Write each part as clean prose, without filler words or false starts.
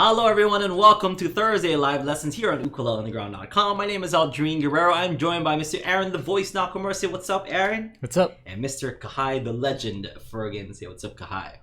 Hello everyone and welcome to Thursday live lessons here on ukuleleontheground.com. My name is Aldrine Guerrero. I'm joined by Mr. Aaron the Voice Nakamura. What's up, Aaron? What's up? And Mr. Kahai the Legend Fergan. Say what's up, Kahai.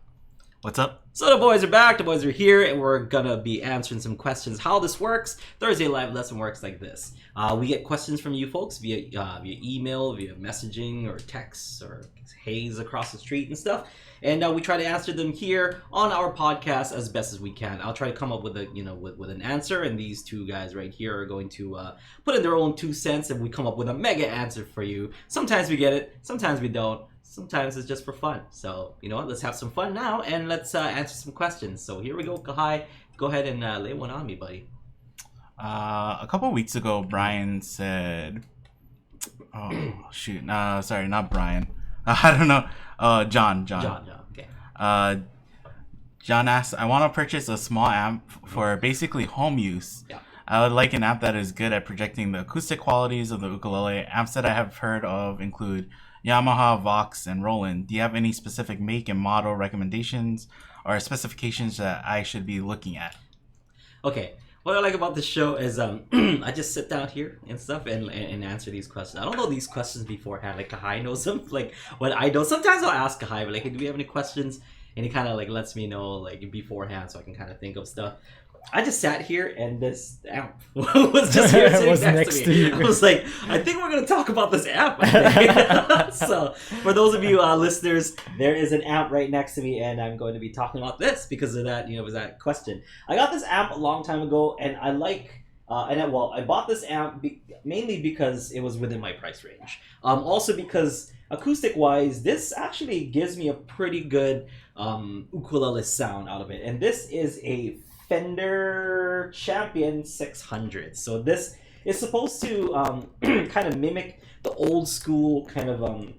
What's up? So the boys are back, the boys are here, and we're gonna be answering some questions. How this works, Thursday live lesson works like this. We get questions from you folks via email, via messaging, or texts, or haze across the street and stuff. And we try to answer them here on our podcast as best as we can. I'll try to come up with a with an answer, and these two guys right here are going to put in their own 2 cents, and we come up with a mega answer for you. Sometimes we get it, sometimes we don't. Sometimes it's just for fun. So, you know what, let's have some fun now, and let's answer some questions. So here we go, Kahai. Go ahead and lay one on me, buddy. A couple of weeks ago, Brian said... Oh, shoot. Sorry, not Brian. I don't know. John. Okay. John asked, I want to purchase a small amp for basically home use. Yeah. I would like an amp that is good at projecting the acoustic qualities of the ukulele. Amps that I have heard of include Yamaha, Vox, and Roland. Do you have any specific make and model recommendations or specifications that I should be looking at? Okay. What I like about this show is I just sit down here and stuff and answer these questions. I don't know these questions beforehand. Like, Kahai knows them. Like, when I don't, sometimes I'll ask Kahai, but like, hey, do we have any questions? And he kind of like lets me know like beforehand so I can kind of think of stuff. I just sat here and this amp was just here sitting next to me. I was like, I think we're going to talk about this amp. So for those of you listeners, there is an amp right next to me, and I'm going to be talking about this because of that, was that question. I got this amp a long time ago, and I like, I bought this amp mainly because it was within my price range. Also because acoustic-wise, this actually gives me a pretty good ukulele sound out of it. And this is a Fender Champion 600. So this is supposed to kind of mimic the old school kind of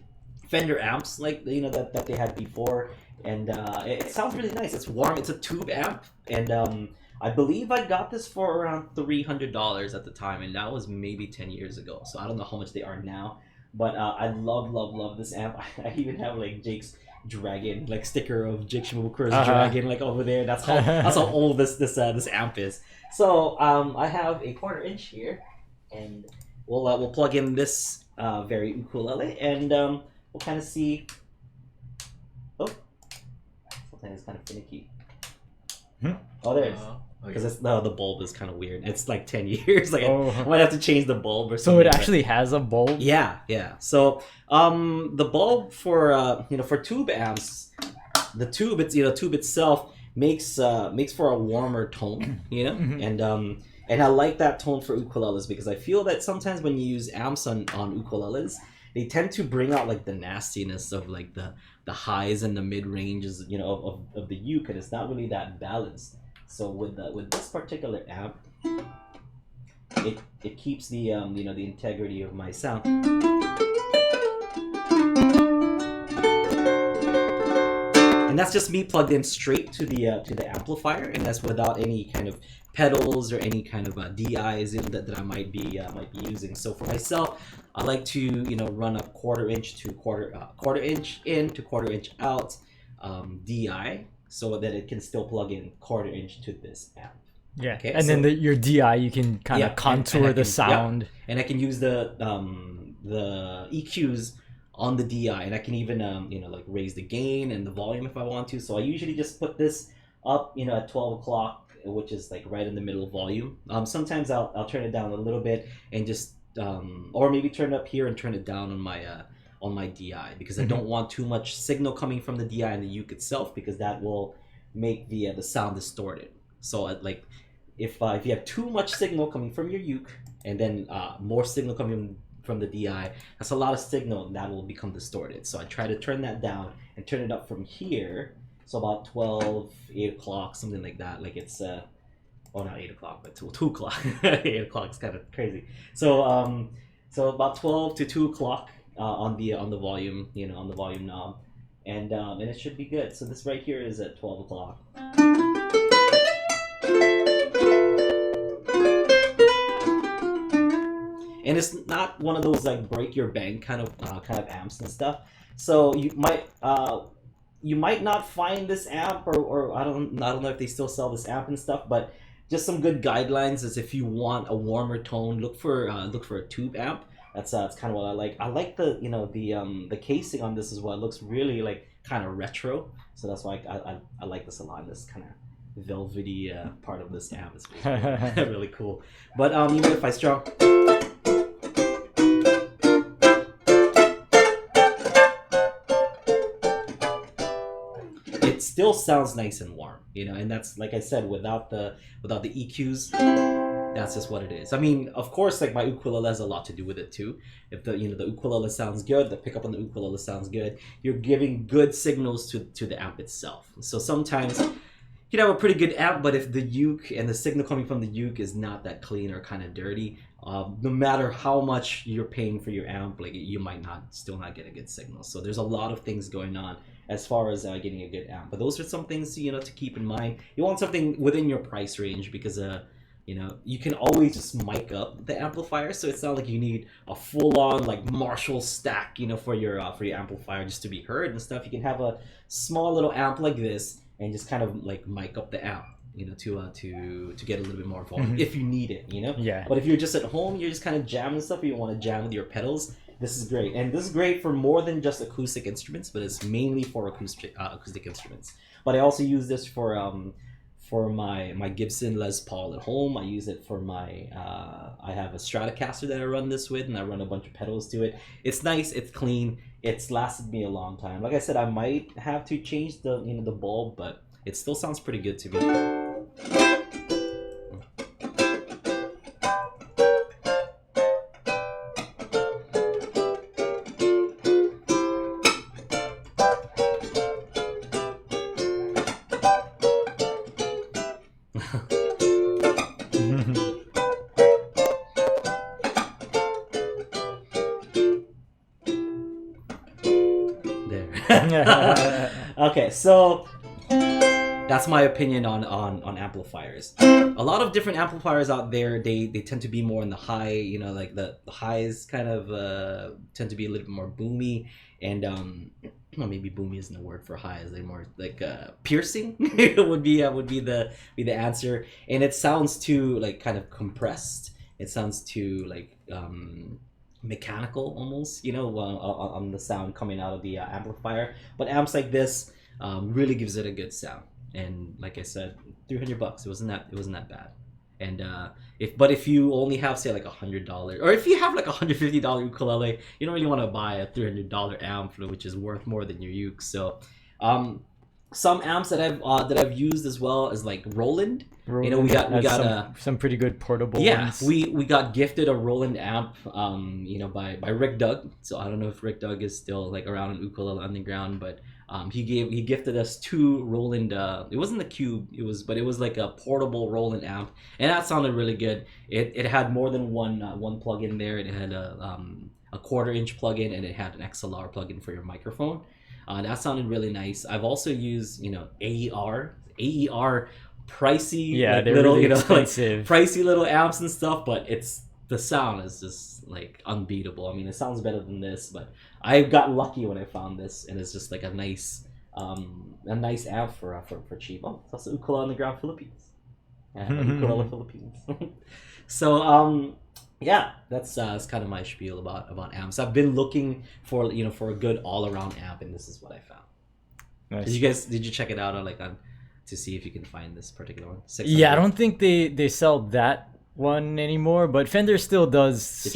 Fender amps like that they had before, and it sounds really nice. It's warm. It's a tube amp, and I believe I got this for around $300 at the time, and that was maybe 10 years ago. So I don't know how much they are now, but I love this amp. I even have like Jake's dragon like sticker of Jake Shimobukuro's dragon like over there. That's how old this amp is. So I have a 1/4 inch here, and we'll plug in this very ukulele, and we'll kind of see. Oh, something is kind of finicky. Oh, there it is. Because the bulb is kind of weird. It's like 10 years. Like I might have to change the bulb or something. So it actually has a bulb? Yeah. So the bulb for for tube amps, the tube tube itself makes for a warmer tone, and I like that tone for ukuleles because I feel that sometimes when you use amps on ukuleles, they tend to bring out like the nastiness of like the highs and the mid ranges of the uke, and it's not really that balanced. So with this particular amp, it keeps the the integrity of my sound. And that's just me plugged in straight to the amplifier, and that's without any kind of pedals or any kind of DIs that I might be using. So for myself, I like to run a 1/4 inch to quarter inch in to 1/4 inch out DI, so that it can still plug in 1/4 inch to this amp. Yeah. Okay, and then your DI, you can kind of contour the sound. Yeah. And I can use the EQs on the DI, and I can even like raise the gain and the volume if I want to. So I usually just put this up at 12 o'clock, which is like right in the middle of volume. Sometimes I'll turn it down a little bit and just or maybe turn it up here and turn it down on my DI, because I don't want too much signal coming from the DI and the uke itself, because that will make the sound distorted. So like if you have too much signal coming from your uke and then more signal coming from the DI, that's a lot of signal, and that will become distorted. So I try to turn that down and turn it up from here, so about 12, 8 o'clock, something like that. Like it's not 8 o'clock, but 2 o'clock. 8 o'clock is kind of crazy. So so about 12 to 2 o'clock on the volume, on the volume knob, and it should be good. So this right here is at 12 o'clock. And it's not one of those like break your bank kind of amps and stuff. So you might you might not find this amp, or I don't know if they still sell this amp and stuff, but just some good guidelines is if you want a warmer tone, look for a tube amp. That's kind of what I like. I like the the casing on this as well. It looks really like kind of retro, so that's why I like this a lot. This kind of velvety part of this amp is really, really cool. But even if I strum, it still sounds nice and warm, and that's, like I said, without the EQs. That's just what it is. I mean, of course, like my ukulele has a lot to do with it too. If the ukulele sounds good, the pickup on the ukulele sounds good, you're giving good signals to the amp itself. So sometimes you have a pretty good amp, but if the uke and the signal coming from the uke is not that clean or kind of dirty, no matter how much you're paying for your amp, like you might still not get a good signal. So there's a lot of things going on as far as getting a good amp. But those are some things to keep in mind. You want something within your price range because you can always just mic up the amplifier, so it's not like you need a full-on like Marshall stack, for your amplifier just to be heard and stuff. You can have a small little amp like this and just kind of like mic up the amp, to get a little bit more volume if you need it, Yeah. But if you're just at home, you're just kind of jamming stuff, or you want to jam with your pedals, this is great. And this is great for more than just acoustic instruments, but it's mainly for acoustic instruments. But I also use this for my Gibson Les Paul at home. I use it for my I have a Stratocaster that I run this with, and I run a bunch of pedals to it. It's nice, it's clean, it's lasted me a long time. Like I said, I might have to change the the bulb, but it still sounds pretty good to me. Okay, so that's my opinion on amplifiers. A lot of different amplifiers out there, they tend to be more in the high, like the highs kind of tend to be a little bit more boomy, and well, maybe boomy isn't a word for highs. They're more like piercing would be the answer, and it sounds too like kind of compressed. It sounds too like mechanical almost, on the sound coming out of the amplifier. But amps like this really gives it a good sound. And like I said, $300, it wasn't that bad. And if you only have, say, like $100, or if you have like $150 ukulele, you don't really want to buy a $300 amp, which is worth more than your uke. So some amps that I've used as well is like Roland. We got some pretty good portable ones. we got gifted a Roland amp by Rick Doug. So I don't know if Rick Doug is still like around in Ukulele Underground, but he gifted us two Roland, it wasn't the Cube, it was like a portable Roland amp, and that sounded really good. It had more than one plug in there. It had a 1/4-inch plug-in, and it had an XLR plug-in for your microphone. That sounded really nice. I've also used AER pricey, they're little really expensive. pricey little amps and stuff, but the sound is just like unbeatable. I mean, it sounds better than this, but I got lucky when I found this, and it's just like a nice amp for cheap. Oh, it's also Ukulele Underground Philippines. Ukulele Philippines. So yeah, that's kind of my spiel about amps. I've been looking for a good all around amp, and this is what I found. Nice. Did you check it out on to see if you can find this particular one? 600? Yeah, I don't think they sell that one anymore, but Fender still does The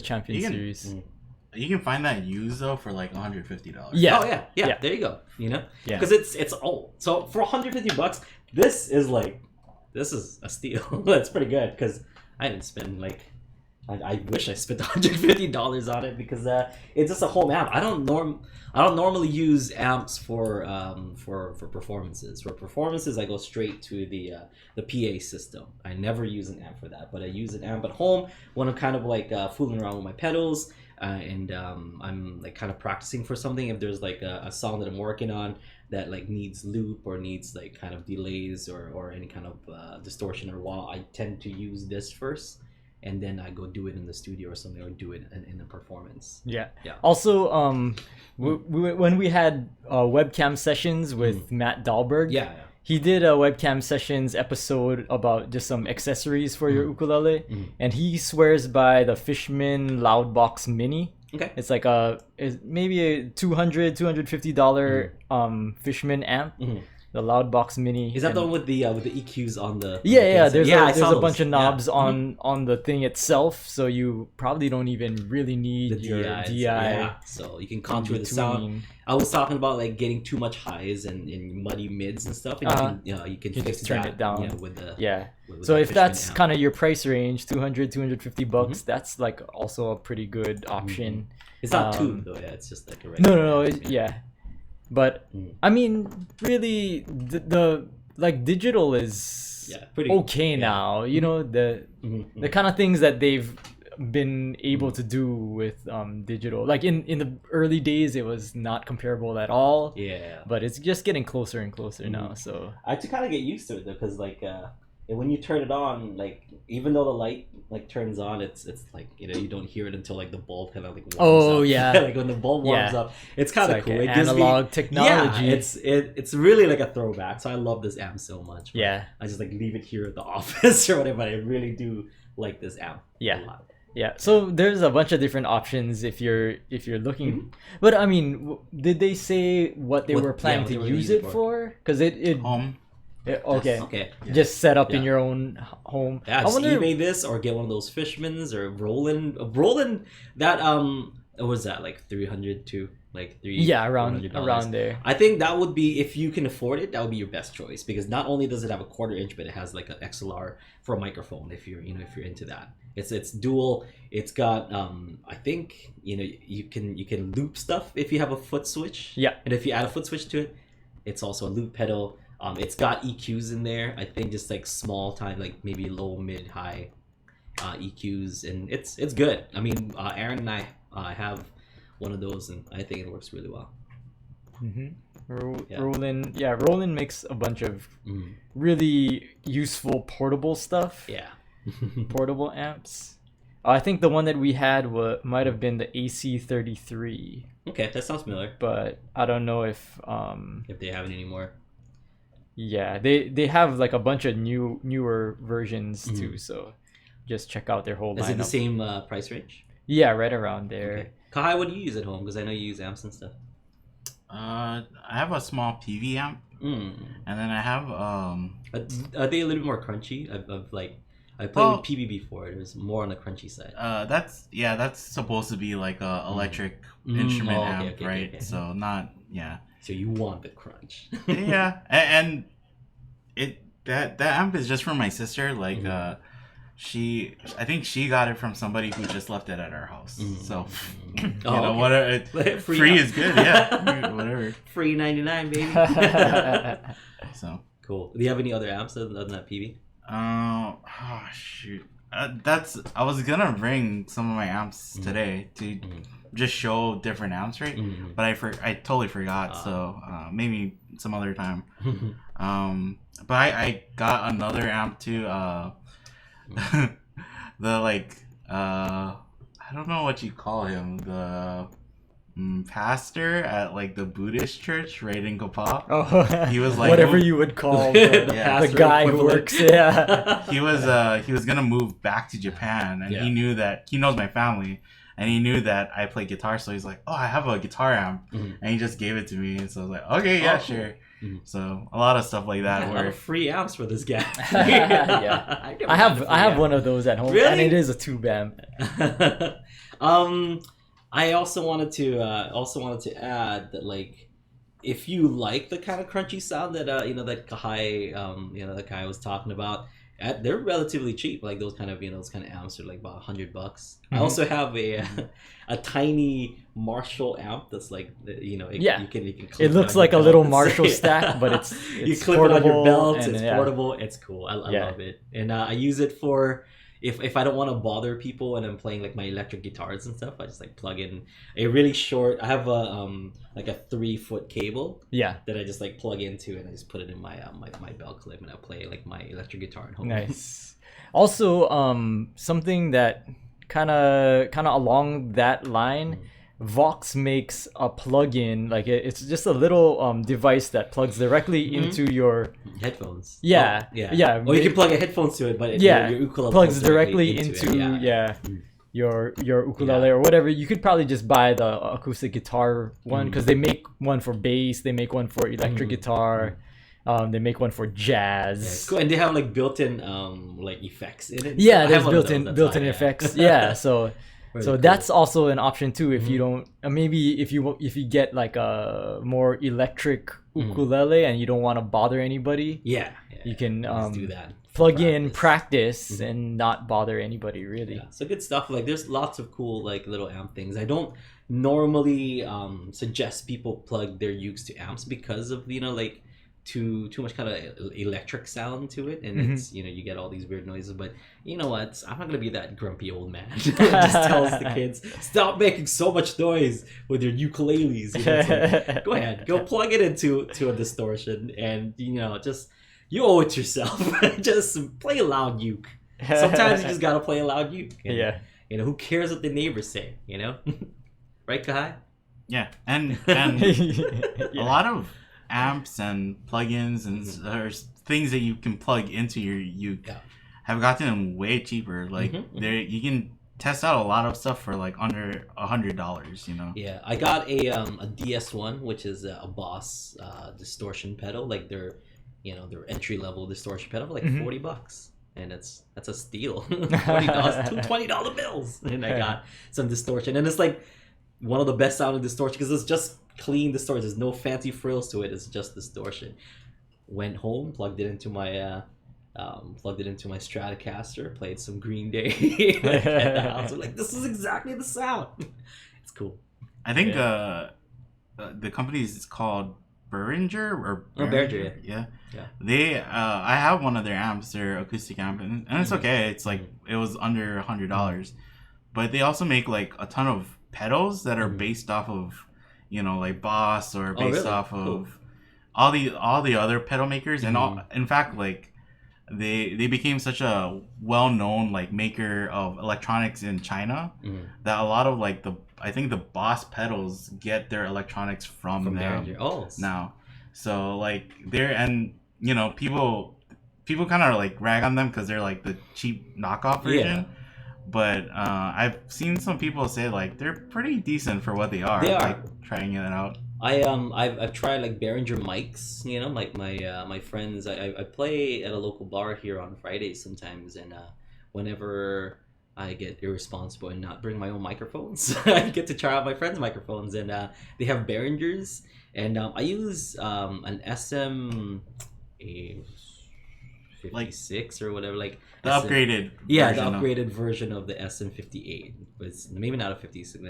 Champion Series. You can find that used though for like $150. Yeah. Oh yeah. There you go. Yeah. Because it's old. So for $150, this is a steal. That's pretty good, because I didn't spend I wish I spent $150 on it, because it's just a home amp. I don't normally use amps for performances. For performances, I go straight to the PA system. I never use an amp for that, but I use an amp at home when I'm kind of like fooling around with my pedals, and I'm like kind of practicing for something. If there's like a song that I'm working on that like needs loop or needs like kind of delays or any kind of distortion or wah, I tend to use this first. and then I go do it in the studio or something, or do it in a performance. Yeah. Yeah. Also, when we had webcam sessions with Matt Dahlberg, Yeah. he did a webcam sessions episode about just some accessories for your ukulele, and he swears by the Fishman Loudbox Mini. Okay. It's like it's maybe a $250 Fishman amp. The Loudbox Mini. Is that the one with the EQs on the? Yeah. There's I there's saw a those. bunch of knobs on the thing itself, so you probably don't even really need The your DIs, DI. yeah. So you can contour the sound. I was talking about like getting too much highs and muddy mids and stuff, and you can fix just turn that, it down. with the with So the if Fishman that's amp. kind of your price range, 250 bucks, that's like also a pretty good option. It's not tube though, it's just like a regular. No, but I mean, really, the like digital is pretty okay now. You know, the kind of things that they've been able to do with digital, like in the early days, it was not comparable at all. Yeah, but it's just getting closer and closer now. So I have to kind of get used to it though, because like when you turn it on, like even though the light like turns on, it's like you don't hear it until like the bulb kind of like warms up. Like when the bulb warms up, it's kind of cool. Like it gives analog me, technology. It's really like a throwback. So I love this amp so much. Yeah, I just like leave it here at the office or whatever. But I really do like this amp. A lot. Yeah, so there's a bunch of different options if you're looking. But I mean, did they say what they were planning to use it for? Because it Home. Okay. Just set up in your own home. Yeah, I just wonder. eBay this or get one of those Fishmans or Roland. That what was that like 300 to like $300? Yeah, around there. I think that would be, if you can afford it, that would be your best choice, because not only does it have a 1/4 inch, but it has like an XLR for a microphone if you're into that. It's dual. It's got I think you can loop stuff if you have a foot switch. Yeah. And if you add a foot switch to it, it's also a loop pedal. It's got EQs in there. I think just like small time, like maybe low, mid, high EQs, and it's good. I mean, Aaron and I have one of those, and I think it works really well. Roland makes a bunch of really useful portable stuff. Yeah. Portable amps. I think the one that we had might have been the AC33. Okay, that sounds familiar. But I don't know if they have it anymore. Yeah, they have like a bunch of newer versions too. So just check out their whole lineup. Is it the same price range? Yeah, right around there. Okay. Kai, what do you use at home? Because I know you use amps and stuff. I have a small PV amp, and then I have Are they a little bit more crunchy? I played with PV before. It was more on the crunchy side. That's supposed to be like a electric instrument amp, right? Okay. So not So you want the crunch? Yeah, and that amp is just for my sister. Like I think she got it from somebody who just left it at our house. So free is good. Yeah, whatever. Free 99, baby. So cool. Do you have any other amps other than that PV? Shoot. I was gonna bring some of my amps today to just show different amps, right? But I totally forgot. So maybe some other time. But I got another amp too. The I don't know what you call him. The pastor at like the Buddhist church right in Kapa. Oh, he was like whatever you would call the guy who works. Yeah, he was gonna move back to Japan, and he knew that he knows my family, and he knew that I play guitar, so he's like, "Oh, I have a guitar amp," and he just gave it to me, and so I was like, "Okay, yeah, sure." So a lot a lot of free amps for this guy. Yeah, I have one of those at home, and it is a tube amp. I also wanted to add that, like, if you like the kind of crunchy sound that that Kai was talking about, they're relatively cheap. Like those kind of amps are like about $100. I also have a tiny Marshall amp that's like you can clip it looks like a little Marshall stack, but it's you clip it on your belt. It's portable. It's cool. I love it, and I use it for. If I don't want to bother people when I'm playing like my electric guitars and stuff, I just like plug in a really short. I have a like a 3-foot cable. Yeah. That I just like plug into, and I just put it in my my belt clip, and I play like my electric guitar at home. Nice. Also, something that kind of along that line, Vox makes a plug-in, like it's just a little device that plugs directly into your headphones. yeah, Oh, yeah. yeah. Or you can plug a headphones to it, but yeah, your ukulele plugs directly into into it. Yeah. your ukulele or whatever. You could probably just buy the acoustic guitar one because they make one for bass, they make one for electric guitar, they make one for jazz. Cool. And they have like built-in like effects in it. Yeah, I there's have one of those, that's built-in why, effects. Yeah, so Really so cool. that's also an option too if you don't maybe if you get like a more electric ukulele and you don't want to bother anybody. Yeah. You can Just do that. plug in, practice, and not bother anybody really. Yeah, so good stuff. Like there's lots of cool like little amp things. I don't normally suggest people plug their ukes to amps because of like too much kind of electric sound to it, and it's you get all these weird noises. But you know what? I'm not gonna be that grumpy old man who just tells the kids stop making so much noise with your ukuleles. It's like, go ahead, go plug it into a distortion, and just you owe it to yourself. Just play a loud uke. Sometimes you just gotta play a loud uke. And, Yeah. who cares what the neighbors say? Right, Kahai? Yeah, and a lot of amps and plugins and there's things that you can plug into your uke have gotten way cheaper. Like there, you can test out a lot of stuff for like under $100. Yeah, I got a DS1, which is a Boss distortion pedal, like their entry level distortion pedal, for like $40, and that's a steal. $40, two $20 bills, and I got some distortion, and it's like one of the best sounding distortion because it's just clean distortion. There's no fancy frills to it. It's just distortion. Went home, plugged it into my Stratocaster, played some Green Day at the house. I'm like, this is exactly the sound. It's cool. I think the company is called Behringer. Behringer, yeah. They I have one of their amps, their acoustic amp, and it's okay. It's like it was under $100, but they also make like a ton of pedals that are based off of like Boss or based off of all the other pedal makers, and in fact like they became such a well-known like maker of electronics in China that a lot of like I think the Boss pedals get their electronics from them Behringer. now. So like people kind of like rag on them because they're like the cheap knockoff version. Yeah. But I've seen some people say like they're pretty decent for what they are. They are. Like trying it out. I've tried like Behringer mics, like my friends. I play at a local bar here on Fridays sometimes, and whenever I get irresponsible and not bring my own microphones, I get to try out my friends' microphones, and they have Behringers, and I use an SM 56 or whatever, like The upgraded the upgraded version of the SM58. But it's maybe not a 56,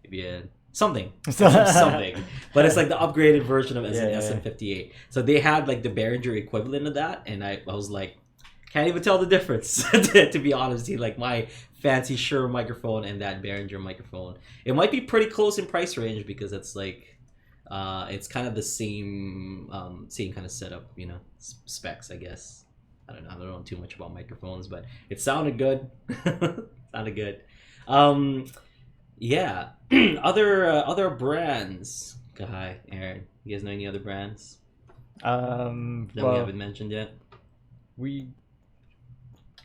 maybe a something, but it's like the upgraded version of SM58. So they had like the Behringer equivalent of that, and I was like, can't even tell the difference. To be honest, like my fancy Shure microphone and that Behringer microphone, it might be pretty close in price range because it's like it's kind of the same kind of setup, specs, I guess. I don't know too much about microphones, but it sounded good. Yeah. Other brands. Hi, Aaron. You guys know any other brands that we haven't mentioned yet? We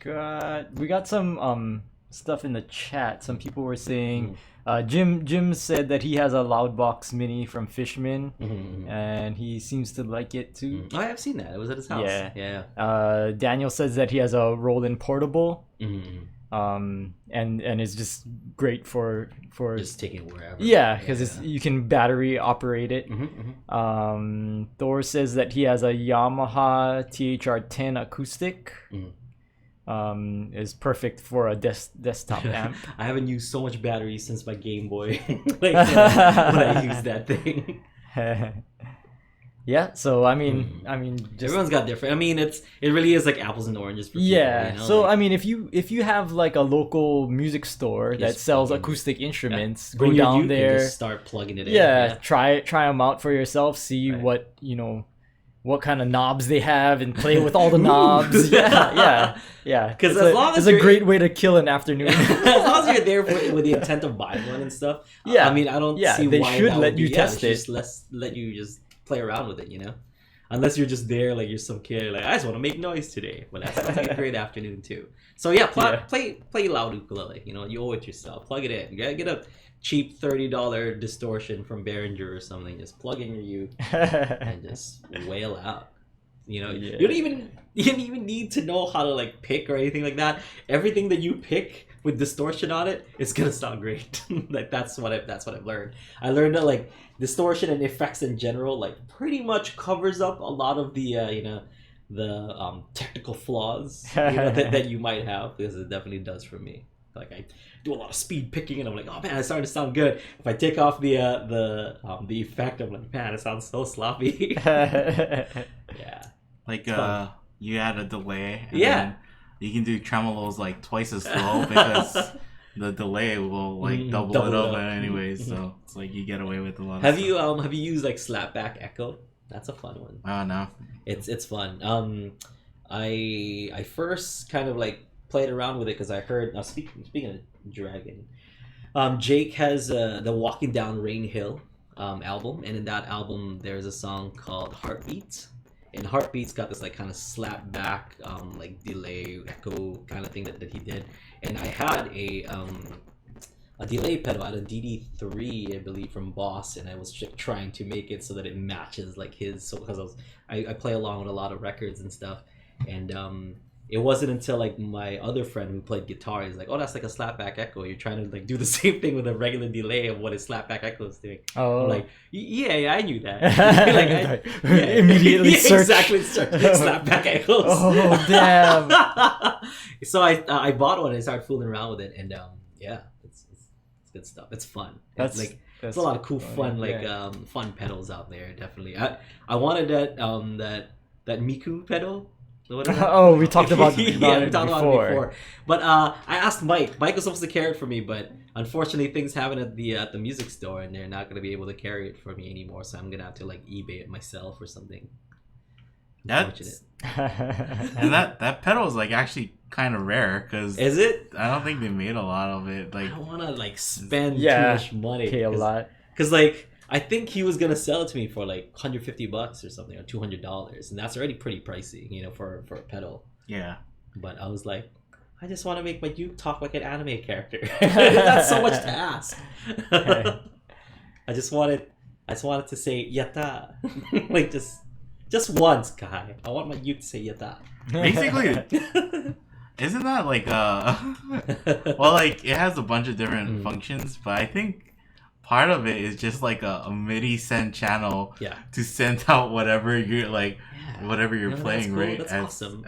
got some stuff in the chat. Some people were saying Jim said that he has a Loudbox Mini from Fishman, and he seems to like it too. Oh, I've seen that. It was at his house. Yeah. Daniel says that he has a Roland Portable. And it's just great for just taking it wherever. Yeah, because you can battery operate it. Thor says that he has a Yamaha THR10 acoustic. Is perfect for a desktop amp. I haven't used so much battery since my Game Boy. When I used that thing. Yeah, so I mean, just, everyone's got different. I mean, it really is like apples and oranges for people. Yeah. So I mean, if you have like a local music store that sells acoustic instruments, go down there, and just start plugging it in. Yeah, try them out for yourself. See what what kind of knobs they have, and play with all the knobs. Yeah. Yeah, 'Cause it's as long as it's a you're- great way to kill an afternoon. As long as you're there with the intent of buying one and stuff. Yeah. I mean, I don't Yeah, see they why should that let would you be, test they it. should just let you just play around with it, Unless you're just there, like you're some kid, like I just want to make noise today. But that sounds like a great afternoon too. So yeah, play loud ukulele. You owe it yourself. Plug it in. Get a cheap $30 distortion from Behringer or something. Just plug in your uke and just wail out. You don't even need to know how to like pick or anything like that. Everything that you pick with distortion on it, it's gonna sound great. Like that's what I've learned. I learned that like distortion and effects in general like pretty much covers up a lot of the technical flaws that you might have, because it definitely does for me. Like I do a lot of speed picking and I'm like, oh man, it's starting to sound good. If I take off the effect, I'm like, man, it sounds so sloppy. Yeah. Like you add a delay. And Yeah. then you can do tremolos like twice as slow because the delay will like double it up anyways. So it's like you get away with a lot of Have stuff. you used like slapback echo? That's a fun one. Oh no. It's fun. I first kind of like played around with it because I heard. Speaking of Dragon, Jake has the Walking Down Rain Hill album, and in that album there's a song called Heartbeats. And Heartbeats got this like kind of slap back like delay echo kind of thing that he did. And I had a delay pedal at a DD3, I believe, from Boss, and I was trying to make it so that it matches like his. So because I play along with a lot of records and stuff, and it wasn't until like my other friend who played guitar, he's like, "Oh, that's like a slapback echo. You're trying to like do the same thing with a regular delay of what a slapback echo is doing." Oh, I'm like, yeah, I knew that. Immediately search. Exactly, search slapback echoes. Oh damn! So I bought one and I started fooling around with it, and yeah, it's good stuff. It's fun. That's There's a lot of cool, fun fun pedals out there. Definitely, I wanted that Miku pedal. Oh, we talked about it before. But I asked Mike. Mike was supposed to carry it for me, but unfortunately things happen at the music store, and they're not going to be able to carry it for me anymore. So I'm gonna have to like eBay it myself or something. That's and that pedal is like actually kind of rare because Is it? I don't think they made a lot of it. Like I don't want to like spend too Yeah, much money. pay a lot. Because like I think he was gonna sell it to me for like $150 or something, or $200, and that's already pretty pricey, for a pedal. yeah. But I was like, I just want to make my uke talk like an anime character. That's so much to ask. I just wanted to say yatta, like just once, Kai. I want my uke to say yatta. Basically, isn't that like well, like it has a bunch of different functions, but I think part of it is just like a MIDI send channel to send out whatever you're like, whatever you're playing, that's cool. right? That's awesome.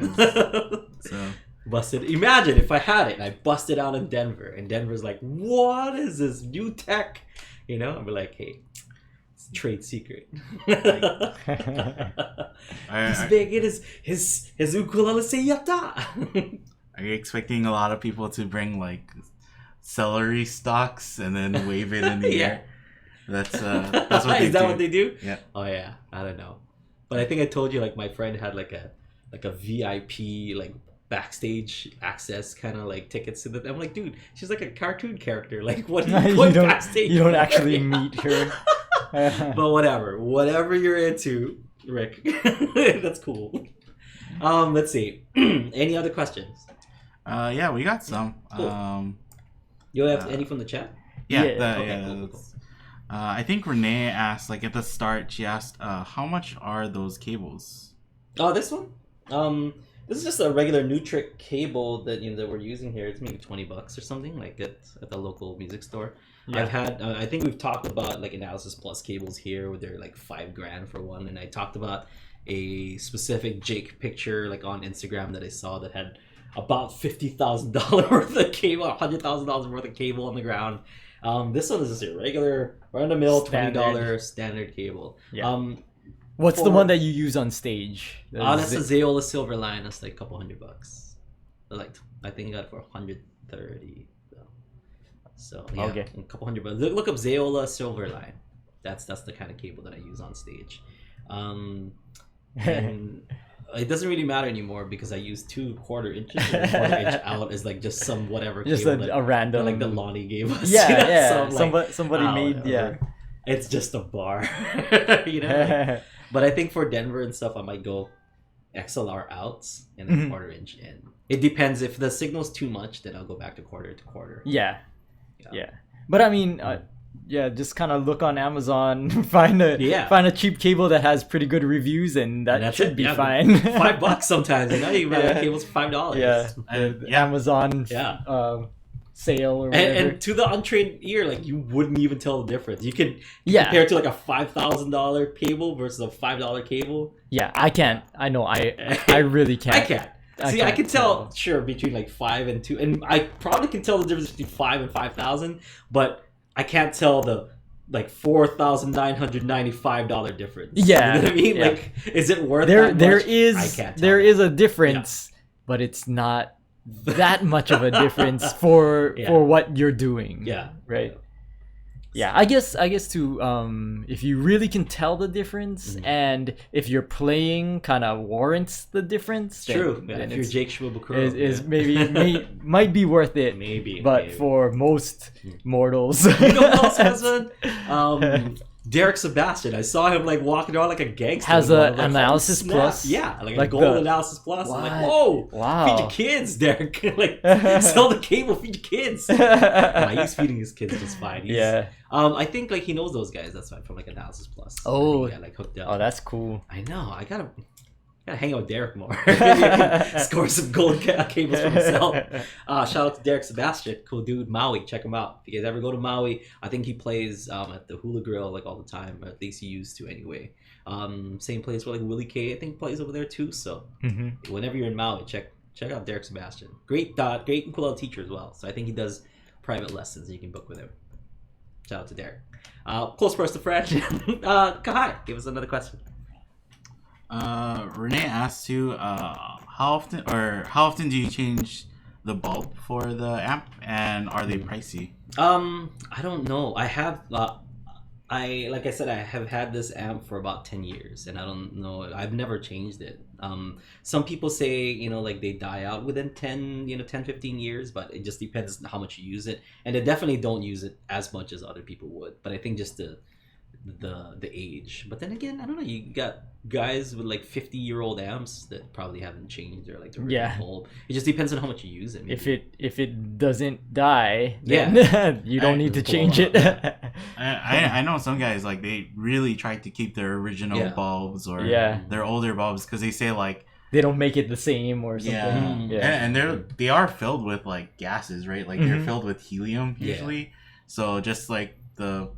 So Busted. Imagine if I had it and I busted out in Denver, and Denver's like, "What is this new tech?" I'd be like, "Hey, it's a trade secret." He's big. It is his ukulele say yatta. Are you expecting a lot of people to bring like celery stalks and then wave it in the air? That's what they Is that do. what they do? Yeah. Oh yeah, I don't know, but I think I told you like my friend had like a VIP like backstage access kind of like tickets to the. I'm like, dude, she's like a cartoon character. Like, what are you going backstage? You don't for? actually meet her. But whatever you're into, Rick, that's cool. Let's see. Any other questions? Yeah, we got some. Cool. You have any from the chat? Yeah, Yeah. Cool. I think Renee asked, like at the start, she asked, how much are those cables? Oh, this one? This is just a regular Nutric cable that that we're using here. It's maybe $20 or something, like at the local music store. Yeah. I've had, I think we've talked about like Analysis Plus cables here, where they're like $5,000 for one, and I talked about a specific Jake picture like on Instagram that I saw that had about $50,000 worth of cable, $100,000 worth of cable on the ground. This one is just a regular, run-of-the-mill $20 standard cable. Yeah. What's the one that you use on stage? That's a Zeola Silverline. That's like a couple $100. Like I think I got it for 130. So yeah, okay. a couple $100. Look up Zeola Silverline. That's the kind of cable that I use on stage. And it doesn't really matter anymore because I use 2 quarter inches and a quarter inch out is like just some whatever Just cable a random. like the Lonnie gave us. Yeah, you know? yeah. So I'm like, Somebody made. whatever. Yeah. It's just a bar, you know. Like, but I think for Denver and stuff, I might go XLR outs and then quarter inch in. It depends. If the signal's too much, then I'll go back to quarter to quarter. Yeah. But I mean, just kind of look on Amazon, find a cheap cable that has pretty good reviews, and that should be fine. $5 sometimes, you know. You can buy cables for $5. Yeah, Amazon. Sale or whatever. And to the untrained ear, like you wouldn't even tell the difference. You can compare it to like a $5,000 cable versus a $5 cable. Yeah, I can't. I know. I really can't. I can't. See, I can tell, sure, between like 5 and 2, and I probably can tell the difference between 5 and 5,000, but I can't tell the like $4,995 difference. Yeah, you know what I mean? Yeah. Like, is it worth there? that There much? is I can't tell. there is a difference, but it's not that much of a difference for what you're doing. Yeah. Right. Yeah, I guess too. If you really can tell the difference, and if your playing kind of warrants the difference, true. Then if you're Jake Schwibukuro, is might be worth it. Maybe. For most mortals, you know what else has one? Derek Sebastian. I saw him like walking around like a gangster. Has like, Analysis Plus. Yeah, like a Like gold the- Analysis Plus. I'm like, What? whoa, Wow. feed your kids, Derek. Like, sell the cable, feed your kids. He's feeding his kids just fine. I think like he knows those guys. That's why from like Analysis Plus. Oh. Yeah, like hooked up. Oh, that's cool. I know. I gotta hang out with Derek more. Maybe I can score some gold cables for myself. Shout out to Derek Sebastian, cool dude. Maui, check him out. If you guys ever go to Maui, I think he plays at the Hula Grill like all the time, or at least he used to anyway. Same place where like Willie K I think plays over there too. So whenever you're in Maui, check out Derek Sebastian. Great ukulele teacher as well. So I think he does private lessons. You can book with him. Shout out to Derek. Close person friend. Kahai, give us another question. Renee asked you, how often do you change the bulb for the amp, and are they pricey? I don't know. I have like I said, I have had this amp for about 10 years, and I don't know. I've never changed it. Some people say, like they die out within 10, 15 years, but it just depends on how much you use it. And they definitely don't use it as much as other people would. But I think just the age. But then again, I don't know. You got guys with like 50-year-old amps that probably haven't changed or like the bulb. It just depends on how much you use it. Maybe. If it doesn't die, then you don't need to change it. I know some guys like they really try to keep their original bulbs or their older bulbs because they say like they don't make it the same or something. And they are filled with like gases, right? Like they're filled with helium usually. So just like the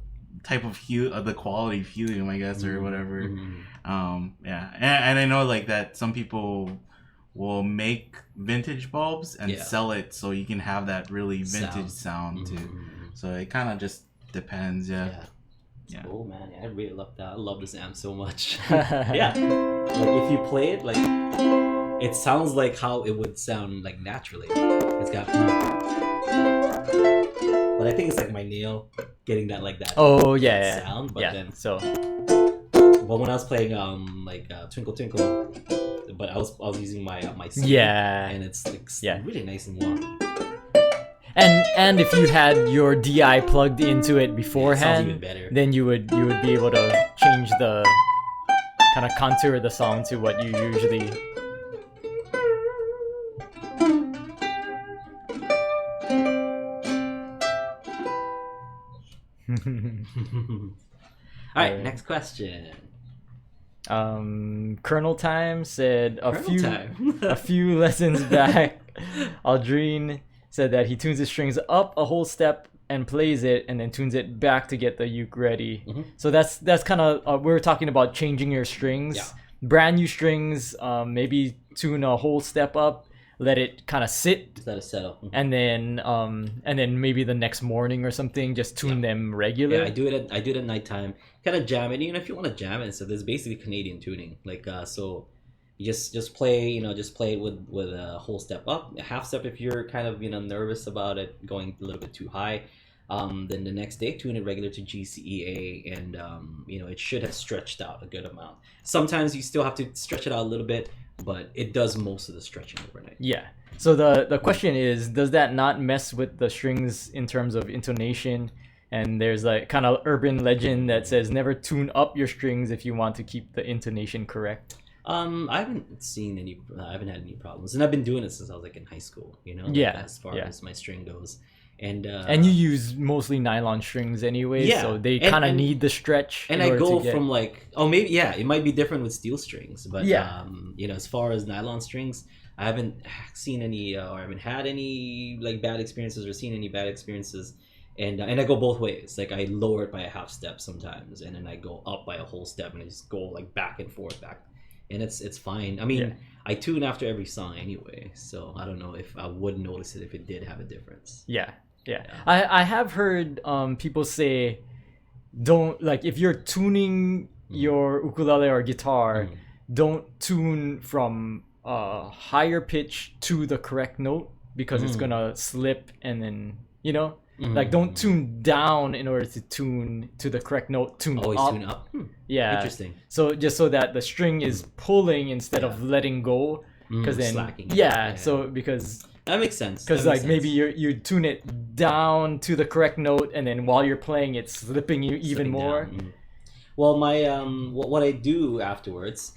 type of the quality of helium, I guess, or whatever. And I know like that some people will make vintage bulbs and sell it so you can have that really vintage sound too. So it kind of just depends. Cool, man. I really love that. I love this amp so much. Like if you play it, like it sounds like how it would sound like naturally. It's got but I think it's like my nail getting that like that sound. But then but when I was playing Twinkle Twinkle, but I was using my C, and it's like really nice and warm. And if you had your DI plugged into it beforehand, even better. then you would be able to change the kind of contour of the song to what you usually. All right, next question. Colonel Time said a few lessons back, Aldrine said that he tunes his strings up a whole step and plays it, and then tunes it back to get the uke ready. So that's kind of we were talking about changing your strings, brand new strings. Maybe tune a whole step up, let it kind of sit, let it settle, and then maybe the next morning or something, just tune them regular. I do it at nighttime. Kind of jam it. If you want to jam it, so there's basically Canadian tuning. Like so, you just play. Just play it with a whole step up, a half step if you're kind of nervous about it going a little bit too high. Then the next day, tune it regular to GCEA, and it should have stretched out a good amount. Sometimes you still have to stretch it out a little bit, but it does most of the stretching overnight. Yeah. So the question is, does that not mess with the strings in terms of intonation? And there's like kind of urban legend that says never tune up your strings if you want to keep the intonation correct. I haven't seen any. I haven't had any problems, and I've been doing it since I was like in high school. You know, like, Yeah, as far yeah. as my string goes, and And you use mostly nylon strings anyway, Yeah, so they and- kind of and- need the stretch. and in I order go to get... from like, oh maybe yeah, it might be different with steel strings, but Yeah. you know, as far as nylon strings, I haven't seen any or I haven't had any like bad experiences or seen any bad experiences. And I go both ways. Like I lower it by a half step sometimes, and then I go up by a whole step, and I just go like back and forth, and it's fine. I mean, Yeah. I tune after every song anyway, so I don't know if I would notice it if it did have a difference. Yeah. I have heard people say, don't, like, if you're tuning your ukulele or guitar, don't tune from higher pitch to the correct note, because it's gonna slip, and then like, don't tune down in order to tune to the correct note. Tune Always up. tune up. Yeah. Interesting. So just so that the string is pulling instead of letting go, because then slacking. yeah. So because That makes sense. like That makes maybe sense. you tune it down to the correct note, and then while you're playing, it's slipping you even Slipping more. down. Well, my what I do afterwards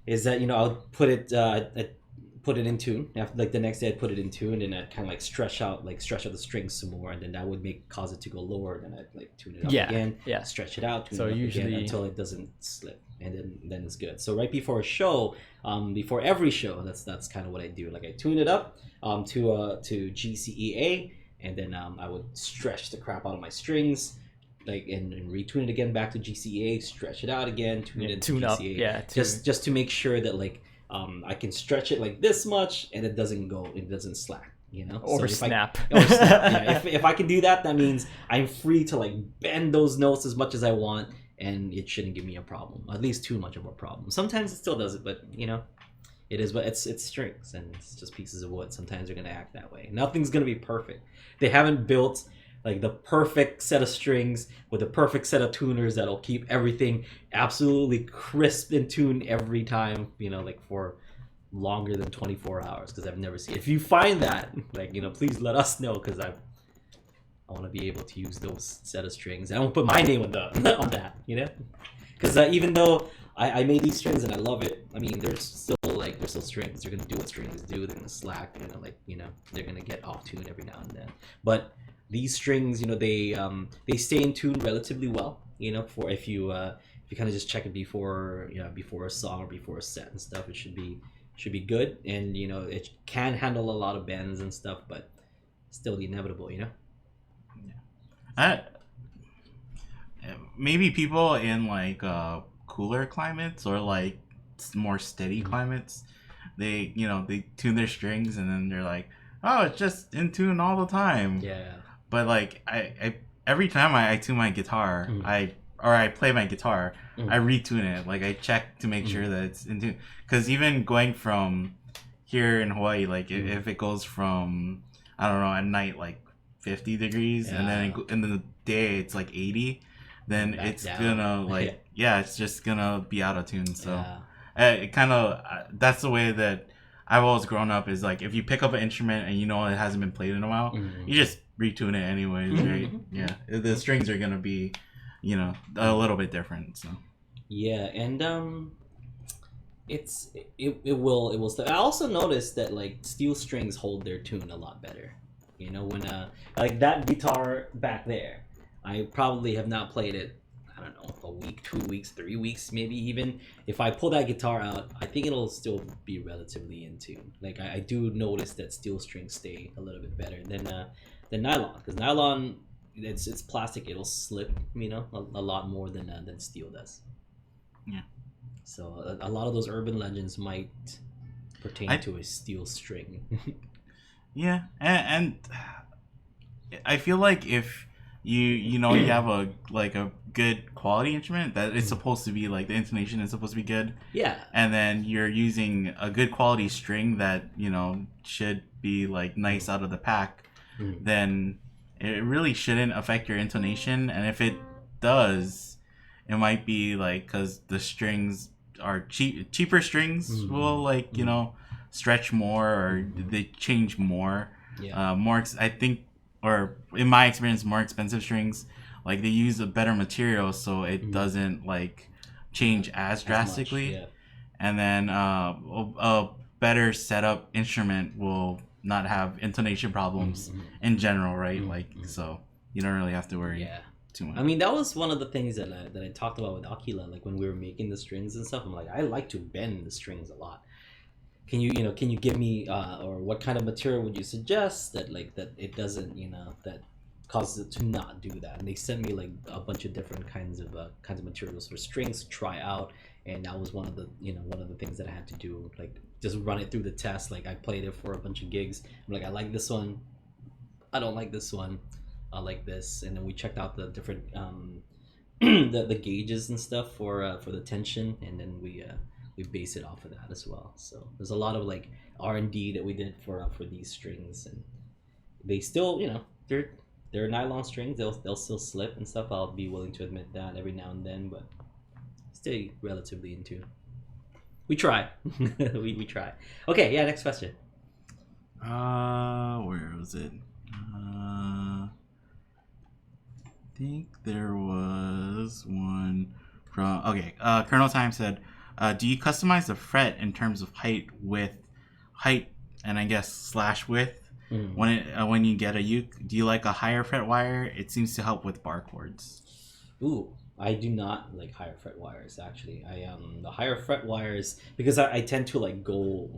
is that I'll put it in tune. After, like, the next day, I'd put it in tune, and I'd kind of like stretch out the strings some more, and then that would cause it to go lower. Then I'd like tune it up again, stretch it out, tune So it up usually- again until it doesn't slip, and then it's good. So right before a show, before every show, that's kind of what I do. Like I tune it up to GCEA, and then I would stretch the crap out of my strings. Like and retune it again back to GCEA, stretch it out again, tune it into tune up, GCEA, just to make sure that like I can stretch it like this much and it doesn't slack, Or So if snap. or snap. Yeah, if I can do that, that means I'm free to like bend those notes as much as I want, and it shouldn't give me a problem, at least too much of a problem. Sometimes it still does it, but it is, but it's strings and it's just pieces of wood. Sometimes they're gonna act that way. Nothing's gonna be perfect. They haven't built like the perfect set of strings with the perfect set of tuners that'll keep everything absolutely crisp and tuned every time, like for longer than 24 hours, because I've never seen it. If you find that, like, please let us know, because I want to be able to use those set of strings. I don't put my name on that, because even though I made these strings and I love it, I mean, they're still strings. They're gonna do what strings do. They're gonna slack. They're gonna get off tune every now and then. But these strings, they stay in tune relatively well. For if you kind of just check it before a song or before a set and stuff, it should be good. And it can handle a lot of bends and stuff, but still the inevitable. Maybe people in like cooler climates or like more steady climates, they tune their strings and then they're like, oh, it's just in tune all the time. Yeah. But like I every time I tune my guitar, I play my guitar, I retune it. Like I check to make sure that it's in tune. Because even going from here in Hawaii, like if it goes from, I don't know, at night like 50 degrees, and then in the day it's like 80, then Back it's down. gonna like it's just gonna be out of tune. So it kind of that's the way that I've always grown up, is like if you pick up an instrument and it hasn't been played in a while, you just retune it anyways, right? Yeah, the strings are gonna be a little bit different. So yeah, and it will still. I also noticed that like steel strings hold their tune a lot better. When like that guitar back there, I probably have not played it, I don't know, a week, 2 weeks, 3 weeks, maybe even. If I pull that guitar out, I think it'll still be relatively in tune. Like I do notice that steel strings stay a little bit better than nylon, because nylon, it's plastic, it'll slip, a lot more than steel does. Yeah. So a lot of those urban legends might pertain to a steel string. yeah, and I feel like if you have a good quality instrument, that it's supposed to be like, the intonation is supposed to be good. Yeah. And then you're using a good quality string that should be like nice out of the pack, then it really shouldn't affect your intonation. And if it does, it might be like because the strings cheaper strings will like you know stretch more or they change more. Yeah. I think, or in my experience, more expensive strings like they use a better material so it doesn't like change as drastically. Much, yeah. And then a better setup instrument will not have intonation problems in general, right? Like so you don't really have to worry too much. I mean, that was one of the things that I talked about with Akila, like when we were making the strings and stuff. I'm like, I like to bend the strings a lot. Can you give me or what kind of material would you suggest that it doesn't that causes it to not do that? And they sent me like a bunch of different kinds of materials for strings to try out, and that was one of the things that I had to do, like just run it through the test. Like I played it for a bunch of gigs. I'm like, I like this one, I don't like this one, I like this, and then we checked out the different the gauges and stuff for the tension, and then we base it off of that as well. So there's a lot of like R&D that we did for these strings, and they still they're nylon strings. They'll still slip and stuff. I'll be willing to admit that every now and then, but stay relatively in tune. We try. we try. Okay, yeah. Next question. Where was it? I think there was one from Colonel Time said, do you customize the fret in terms of height and I guess / width when you get a uke? Do you like a higher fret wire? It seems to help with bar chords. Ooh, I do not like higher fret wires actually. I the higher fret wires, because I tend to like go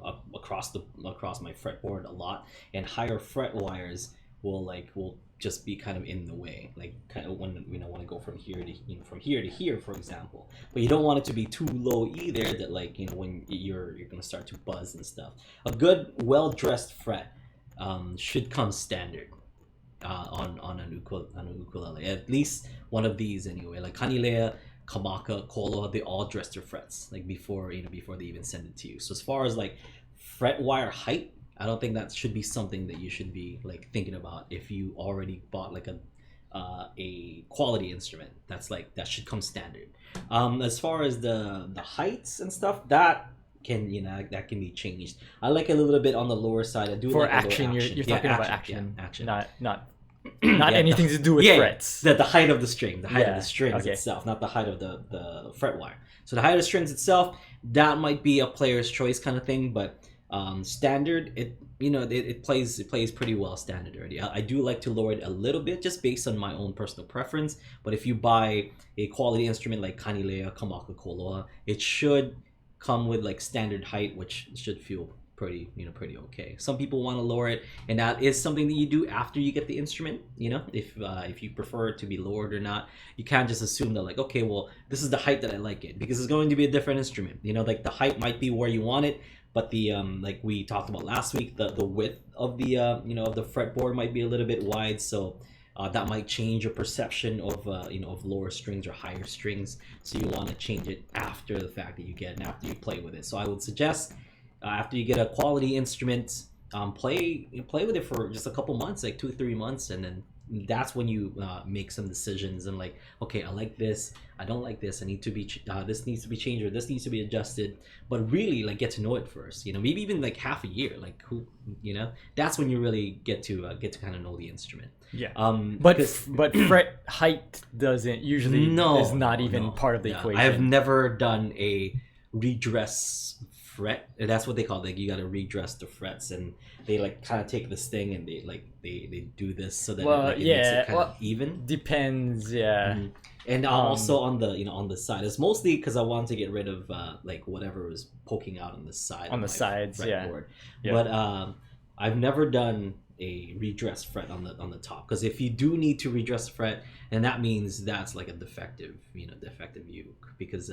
up across my fretboard a lot, and higher fret wires will just be kind of in the way, like kind of when want to go from here to here, for example. But you don't want it to be too low either, that like when you're gonna start to buzz and stuff. A good well-dressed fret should come standard on an ukulele. At least one of these anyway. Like Kanilea, Kamaka, Koloa, they all dress their frets like before they even send it to you. So as far as like fret wire height, I don't think that should be something that you should be like thinking about if you already bought like a quality instrument. That should come standard. As far as the heights and stuff, that can be changed. I like a little bit on the lower side. I do for like action. Action. You're talking about action, action. not anything to do with frets. The height of the string, of the strings okay. itself, not the height of the fret wire. So the height of the strings itself, that might be a player's choice kind of thing, but standard, it plays pretty well standard already. I do like to lower it a little bit just based on my own personal preference, but if you buy a quality instrument like Kanilea, Kamaka, Koloa, it should come with like standard height, which should feel pretty okay. Some people want to lower it, and that is something that you do after you get the instrument. If you prefer it to be lowered or not, you can't just assume that like, okay, well, this is the height that I like it, because it's going to be a different instrument. Like the height might be where you want it, but the like we talked about last week, the width of the of the fretboard might be a little bit wide, so that might change your perception of of lower strings or higher strings. So you want to change it after the fact that you get it and after you play with it. So I would suggest after you get a quality instrument, play with it for just a couple months, like 2-3 months, and then that's when you make some decisions and like, okay, I like this, I don't like this, I need to be this needs to be changed, or this needs to be adjusted. But really like get to know it first, maybe even like half a year, like that's when you really get to kind of know the instrument. But fret height doesn't usually is not even part of the equation. I have never done a redress fret. That's what they call it. Like you got to redress the frets, and they like kind of take this thing and they do this so that it makes it kind of even. Depends, And also on the on the side, it's mostly because I wanted to get rid of like whatever was poking out on the side on the sides, fretboard. But I've never done a redress fret on the top, because if you do need to redress the fret, and that means that's like a defective uke, because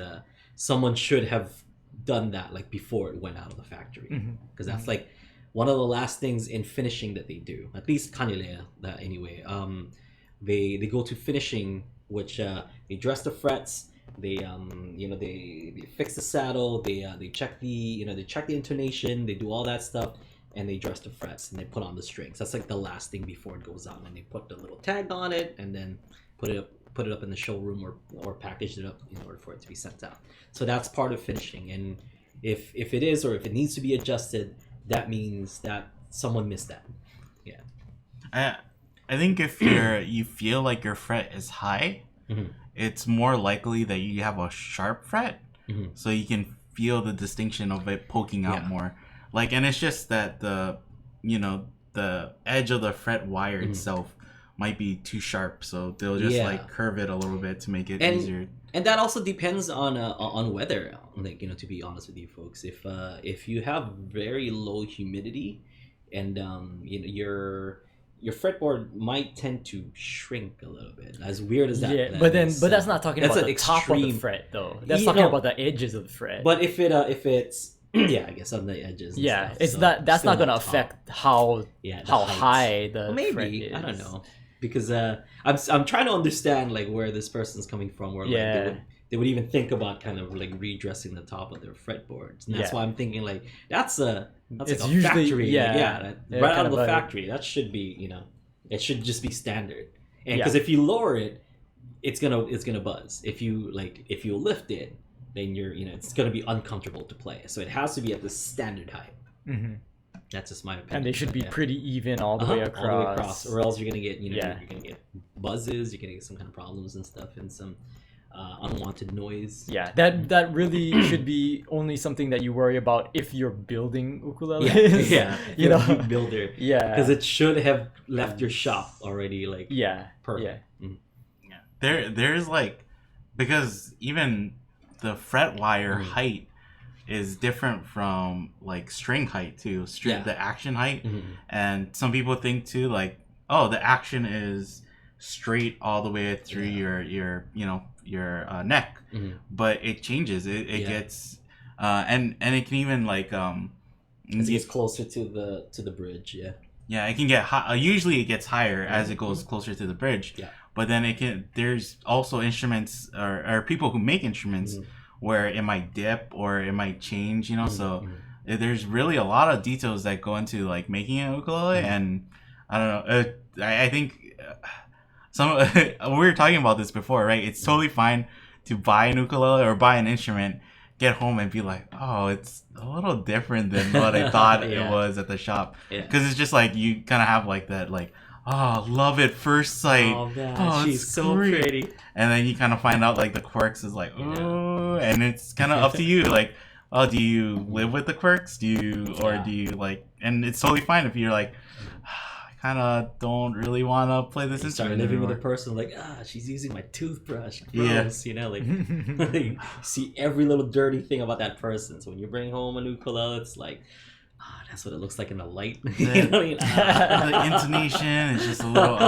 someone should have done that like before it went out of the factory, because that's like one of the last things in finishing that they do, at least Kanilea anyway. They go to finishing, which they dress the frets, they they fix the saddle, they check the they check the intonation, they do all that stuff, and they dress the frets and they put on the strings. That's like the last thing before it goes out, and they put the little tag on it and then put it put it up in the showroom or packaged it up in order for it to be sent out. So that's part of finishing. And if it is, or if it needs to be adjusted, that means that someone missed that. Yeah. I think if you feel like your fret is high, it's more likely that you have a sharp fret, so you can feel the distinction of it poking out more. Like, and it's just that the edge of the fret wire itself might be too sharp, so they'll just like curve it a little bit to make it easier. And that also depends on weather. Like, to be honest with you folks, if you have very low humidity, and your fretboard might tend to shrink a little bit. As weird as that. Yeah, but that's not talking about the top of the fret though. That's talking about the edges of the fret. But if it's I guess on the edges. Yeah, stuff, it's so that's not gonna affect how high the fret is. I don't know, because I'm trying to understand like where this person's coming from. Where like they would even think about kind of like redressing the top of their fretboards, and that's why I'm thinking like that's like a usually, factory, right out of the factory. That should be, it should just be standard. And because if you lower it, it's gonna buzz. If you lift it, then it's gonna be uncomfortable to play. So it has to be at the standard height. That's just my opinion. And they should be pretty even all the way across, or else you're gonna get you're gonna get buzzes. You're gonna get some kind of problems and stuff, and some unwanted noise. Yeah, that really should be only something that you worry about if you're building ukuleles. You builder. Yeah, because it should have left your shop already like perfect. There's like, because even the fret wire height is different from like string height too. The action height, and some people think too like, oh, the action is straight all the way through your neck, but it changes. It gets and it can even like it gets closer to the bridge. Yeah, it can get high. Usually it gets higher as it goes closer to the bridge. But then there's also instruments or people who make instruments where it might dip or it might change, so there's really a lot of details that go into like making an ukulele. And I don't know, I think we were talking about this before, right? It's totally fine to buy an ukulele or buy an instrument, get home and be like, oh, it's a little different than what I thought it was at the shop. Because it's just like you kind of have like that, like, oh, love at first sight. Oh, man, she's so pretty. And then you kind of find out like the quirks is like, oh, and it's kind of up to you. Like, oh, do you live with the quirks? Do you like, and it's totally fine if you're like, kind of don't really want to play this instrument. Living with a person like, she's using my toothbrush. Gross, like you see every little dirty thing about that person. So when you bring home a ukulele, it's like, that's what it looks like in the light. The intonation is just a little.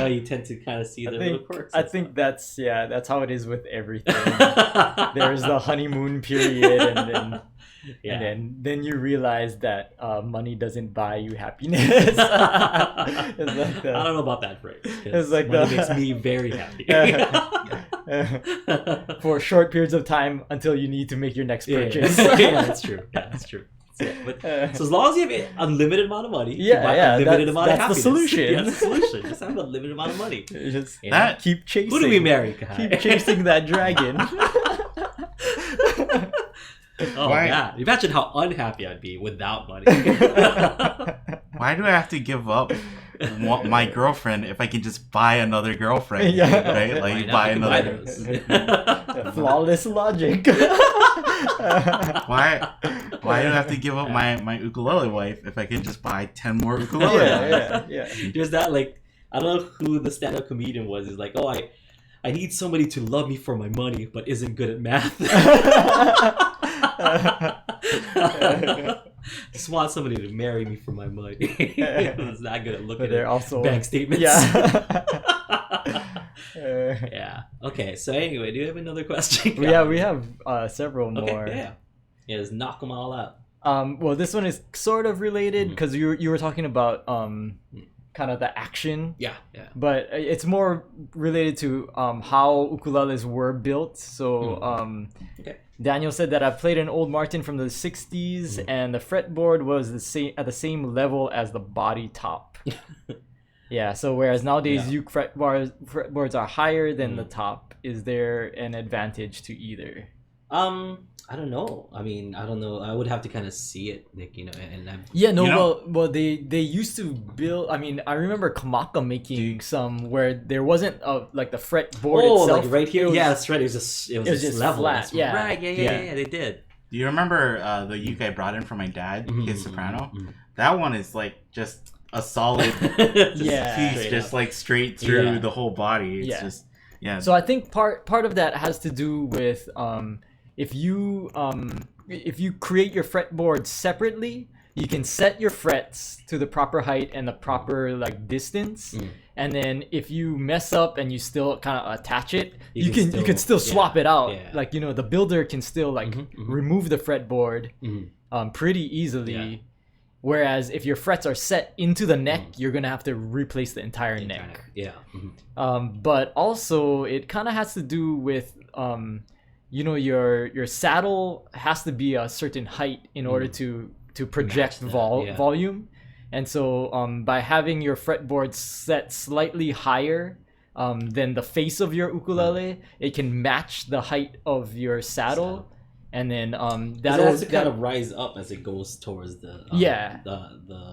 You tend to kind of see the little quirks. I think that's how it is with everything. There's the honeymoon period, and then you realize that money doesn't buy you happiness. I don't know about that phrase. It's like money makes me very happy. For short periods of time until you need to make your next purchase. That's true. That's true. But, so as long as you have an unlimited amount of money, unlimited amount of happiness. That's the solution. That's the solution. Just have an unlimited amount of money. Keep chasing. Who do we marry, Kai? Keep chasing that dragon. Yeah. Imagine how unhappy I'd be without money. Why do I have to give up my girlfriend if I can just buy another girlfriend? Right? Like buy another. Flawless logic. Why do I have to give up my ukulele wife if I can just buy 10 more ukuleles? There's that, like, I don't know who the stand-up comedian was. He's like, oh, I need somebody to love me for my money but isn't good at math. Just want somebody to marry me for my money. It's not good at looking at bank statements. Yeah. Okay. So anyway, do you have another question? Yeah, we have several more. Okay, yeah, just knock them all out. Well, this one is sort of related because you were talking about kind of the action. Yeah. But it's more related to how ukuleles were built. So Daniel said that I played an old Martin from the 60s and the fretboard was at the same level as the body top. Yeah, so whereas nowadays Yeah. uke fretboards are higher than the top, is there an advantage to either? I don't know. I mean, I don't know. I would have to kind of see it, like, and I'm, Yeah, no, You know- well, they used to build. I mean, I remember Kamaka making some where there wasn't like the fretboard oh, itself. like right here. It was- Yeah, that's right. It was just just level. flat, That's yeah. right. Yeah. They did. Do you remember the uke I brought in for my dad, his soprano? Mhm. That one is like just a solid Yeah. piece, Straight just up. like straight through Yeah. the whole body. It's Yeah. just yeah. So I think part of that has to do with if you create your fretboard separately, you can set your frets to the proper height and the proper like distance. And then if you mess up and you still kind of attach it, you can still swap it out. yeah. Like, the builder can still like remove the fretboard pretty easily. Yeah. Whereas if your frets are set into the neck, you're gonna have to replace the entire neck. Kinda, yeah. But also it kind of has to do with your saddle has to be a certain height in order to project Match that, yeah. volume. And so by having your fretboard set slightly higher than the face of your ukulele, it can match the height of your saddle. And then That has to kind of rise up as it goes towards the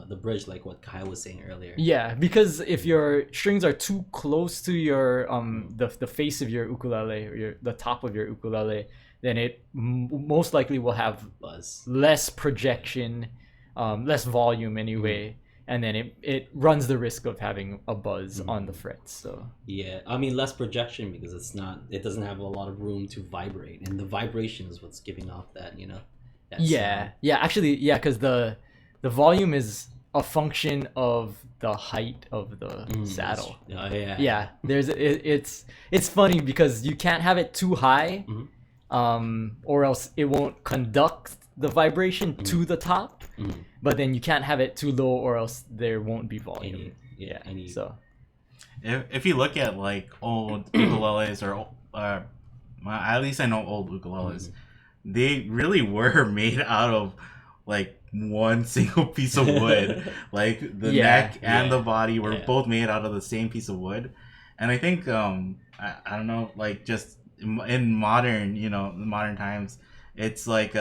the bridge, like what Kai was saying earlier. Yeah, because if your strings are too close to your the face of your ukulele or the top of your ukulele, then it most likely will have Buzz. less projection, less volume anyway, and then it runs the risk of having a buzz on the frets. So Yeah, I mean less projection because it doesn't have a lot of room to vibrate, and the vibration is what's giving off that that sound. actually, because the volume is a function of the height of the saddle. Yeah. It's funny because you can't have it too high, or else it won't conduct the vibration to the top. But then you can't have it too low, or else there won't be volume. So If you look at like old ukuleles or well, at least I know old ukuleles, they really were made out of like one single piece of wood. Like the neck and the body were both made out of the same piece of wood. And I think I don't know, like just in modern times, it's like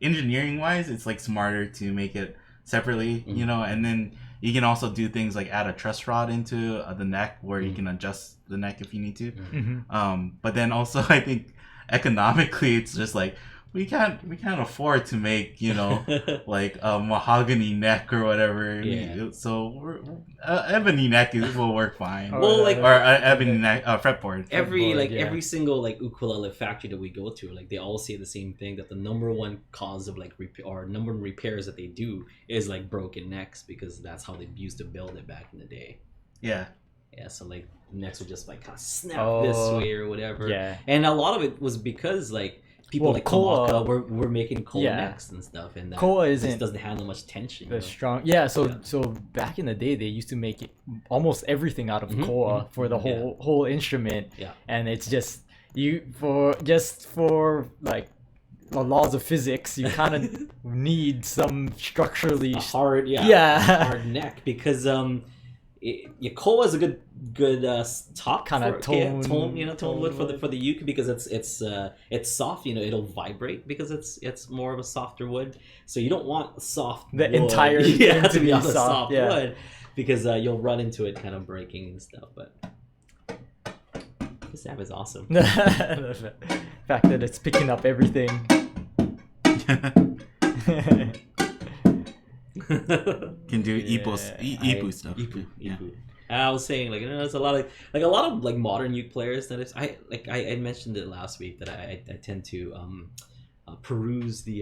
engineering wise, it's like smarter to make it separately, and then you can also do things like add a truss rod into the neck where you can adjust the neck if you need to. But then also I think economically it's just like we can't afford to make like a mahogany neck or whatever. So ebony neck will work fine. Well, like or ebony neck fretboard. Every single like ukulele factory that we go to, like they all say the same thing, that the number one cause of like number one repairs that they do is like broken necks, because that's how they used to build it back in the day. Yeah, so like necks would just like kind of snap this way or whatever. And a lot of it was because like people like Kamaka were making koa necks and stuff, and that koa just doesn't handle much tension. Strong. So back in the day, they used to make almost everything out of koa for the whole instrument. And it's just for like the laws of physics, you kind of need some structurally hard neck, because koa is a good top kind of tone wood for the uke, because it's soft. It'll vibrate because it's more of a softer wood. So you don't want soft wood. Entire thing to be on soft, soft wood, because you'll run into it kind of breaking and stuff. But this app is awesome. The fact that it's picking up everything. Can do ipu stuff. Ipu. I was saying, like, there's a lot of like modern uke players that I mentioned it last week, that I tend to peruse the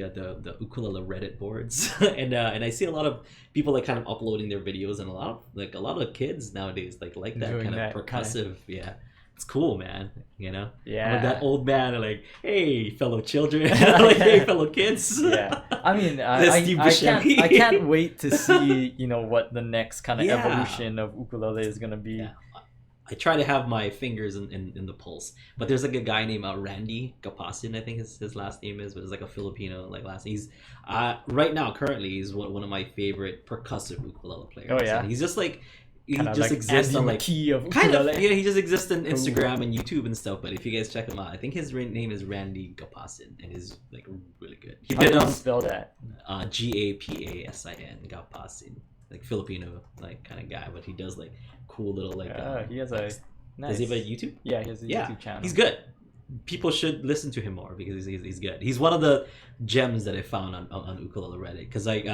ukulele Reddit boards, and I see a lot of people like kind of uploading their videos, and a lot of kids nowadays like that doing kind of percussive. It's cool, man. I'm like that old man, like, hey, fellow children, like, hey, fellow kids. I mean, I can't wait to see what the next kind of evolution of ukulele is gonna be. I try to have my fingers in the pulse, but there's like a guy named Randy Kapasin, I think his last name is, but it's like a Filipino like last name. He's currently he's one of my favorite percussive ukulele players. Oh yeah, and he's just like, he Kind of just like exists on Andy like McKee of kind of ukulele. he just exists on Instagram and YouTube and stuff. But if you guys check him out, I think his name is Randy Gapasin, and he's like really good. He How did do you spell that? Gapasin, Gapasin, like Filipino like kind of guy, but he does like cool little like. He has a nice. Does he have a YouTube? Yeah, he has a YouTube channel. He's good. People should listen to him more because he's good. He's one of the gems that I found on Ukulele Reddit because like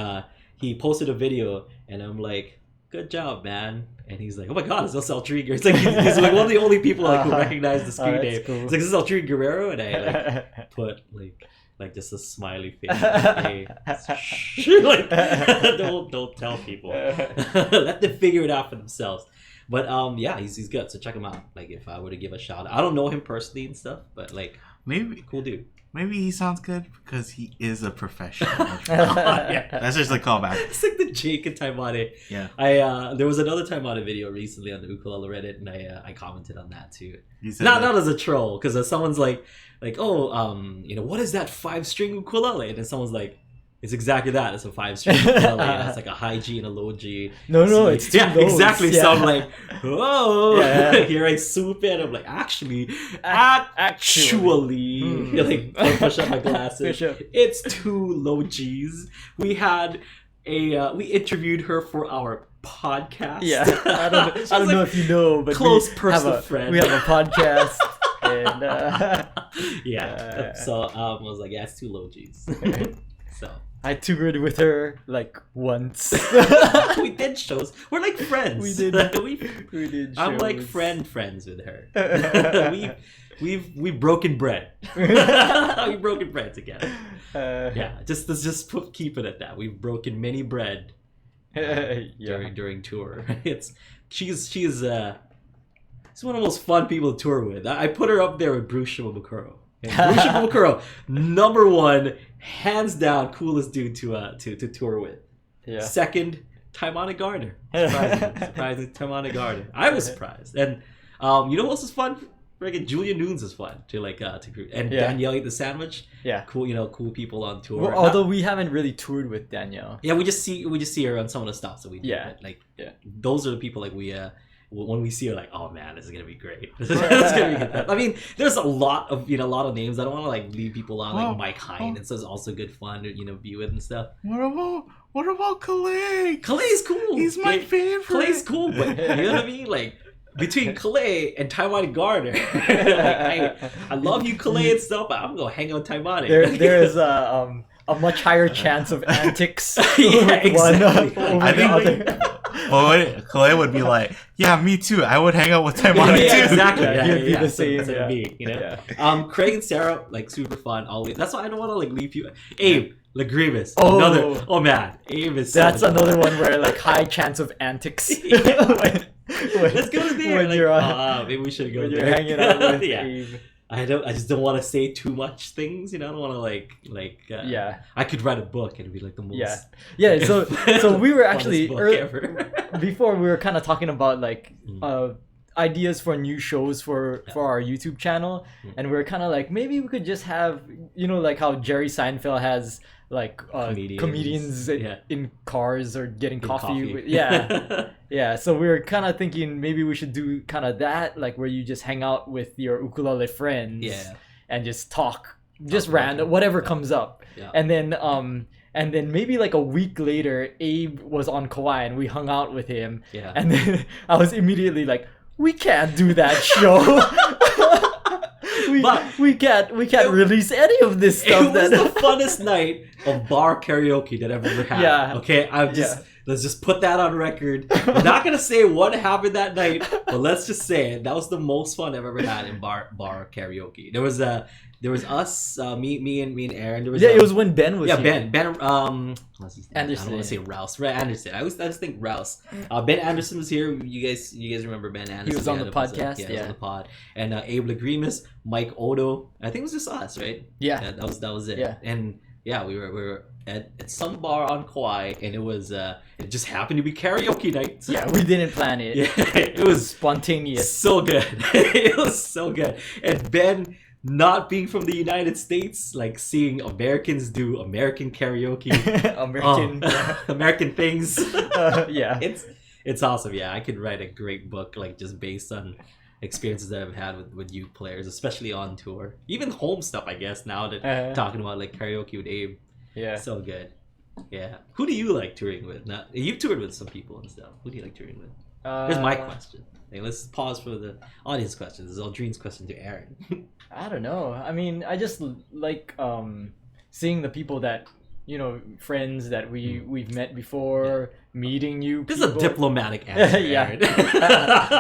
he posted a video and I'm like, good job, man. And he's like, oh my god, it's Aldrine. It's like he's like one of the only people like who recognize the screen name. Cool. It's like, this is Aldrine Guerrero, and I like put like just a smiley face. Like, hey, like, don't tell people. Let them figure it out for themselves. But yeah, he's good. So check him out. Like if I were to give a shout out, I don't know him personally and stuff, but like maybe cool dude. Maybe he sounds good because he is a professional. Yeah. That's just a callback. It's like the Jake and Taimane. Yeah. There was another Taimane video recently on the Ukulele Reddit, and I commented on that too. Not as a troll, because someone's like, oh, what is that 5-string ukulele? And then someone's like, it's exactly that. It's a 5-string ukulele. And it's like a high G and a low G. No, it's two lows. Exactly. Yeah. So I'm like, whoa. Yeah. Here I swoop in. I'm like, actually, like push up my glasses. It's 2 low G's. We had we interviewed her for our podcast. Yeah, I don't know if you know, but close personal friend. We have a podcast. And yeah. So I was like, yeah, it's 2 low G's. So I toured with her like once. we did shows. We're like friends. We did. We did. I'm like friends with her. We've broken bread. We've broken bread together. Yeah, let's just keep it at that. We've broken many bread during tour. She's one of the most fun people to tour with. I put her up there with Bruce Shimabukuro. Bruce Shimabukuro, number 1, hands down, coolest dude to tour with. Yeah. Second, Taimane Gardner. Surprising Taimane Gardner. I was surprised. And you know what else is fun? Friggin' Julia Nunes is fun to and Danielle Eat the Sandwich. Yeah, cool people on tour. Well, although we haven't really toured with Danielle. Yeah, we just see her on some of the stuff. So we those are the people like we when we see her like, oh man, this is gonna be great. This is gonna be good. I mean, there's a lot of names. I don't want to like leave people out like Mike Hine, and so it's also good fun to be with and stuff. What about Calais? Calay's cool. He's my favorite. Calay's cool, but you know what I mean, like. Between Calais and Taimane Gardner, like, I love you, Calais and stuff, but I'm gonna hang out with Taimane. There is a much higher chance of antics. Yeah, exactly. I think Calais would be like, yeah, me too. I would hang out with Taimane too. Exactly. Yeah, He'd be the same. So me, Craig and Sarah, like super fun always. That's why I don't want to like leave you. Abe Lagrimas, oh man, Abe is. That's another one where like high chance of antics. Let's go there. When like, you're on, maybe we should go when there. you're hanging out with Abe. I just don't want to say too much things. I don't want to like. I could write a book and it'd be like the most. Yeah. So we were actually ever. Before we were kind of talking about like ideas for new shows for our YouTube channel, and we were kind of like maybe we could just have like how Jerry Seinfeld has like comedians in cars or getting coffee. Yeah. So we were kind of thinking maybe we should do kind of that, like where you just hang out with your ukulele friends and just talk, just random, whatever comes up. Yeah. And then maybe like a week later, Abe was on Kauai and we hung out with him. Yeah. And then I was immediately like, we can't do that show. we can't release any of this stuff. It was the funnest night of bar karaoke that I've ever had. Yeah. Okay, let's just put that on record. I'm not gonna say what happened that night, but let's just say it. That was the most fun I've ever had in bar karaoke. There was us, me and Aaron. There was it was when Ben was here. Ben what's his name? Anderson. I don't want to say Rouse. Anderson. I just think Rouse. Ben Anderson was here. You guys remember Ben Anderson? He was on the podcast. He was on the pod. And Abe Lagrimas, Mike Odo. I think it was just us, right? Yeah. That was it. Yeah. And we were at some bar on Kauai, and it just happened to be karaoke night. So. Yeah, we didn't plan it. Yeah, it was spontaneous. So good. It was so good. And Ben, not being from the United States, like seeing Americans do American karaoke, American things. It's awesome. Yeah, I could write a great book like just based on experiences that I've had with youth players, especially on tour. Even home stuff, I guess. Now that talking about like karaoke with Abe, Yeah. so good. Yeah. Who do you like touring with? Now you've toured with some people and stuff. Who do you like touring with? Here's my question. Hey, let's pause for the audience questions. This is Aldrine's question to Aaron. I don't know. I mean, I just like seeing the people that friends that we've met before, meeting new This people. is a diplomatic answer, Yeah. Aaron.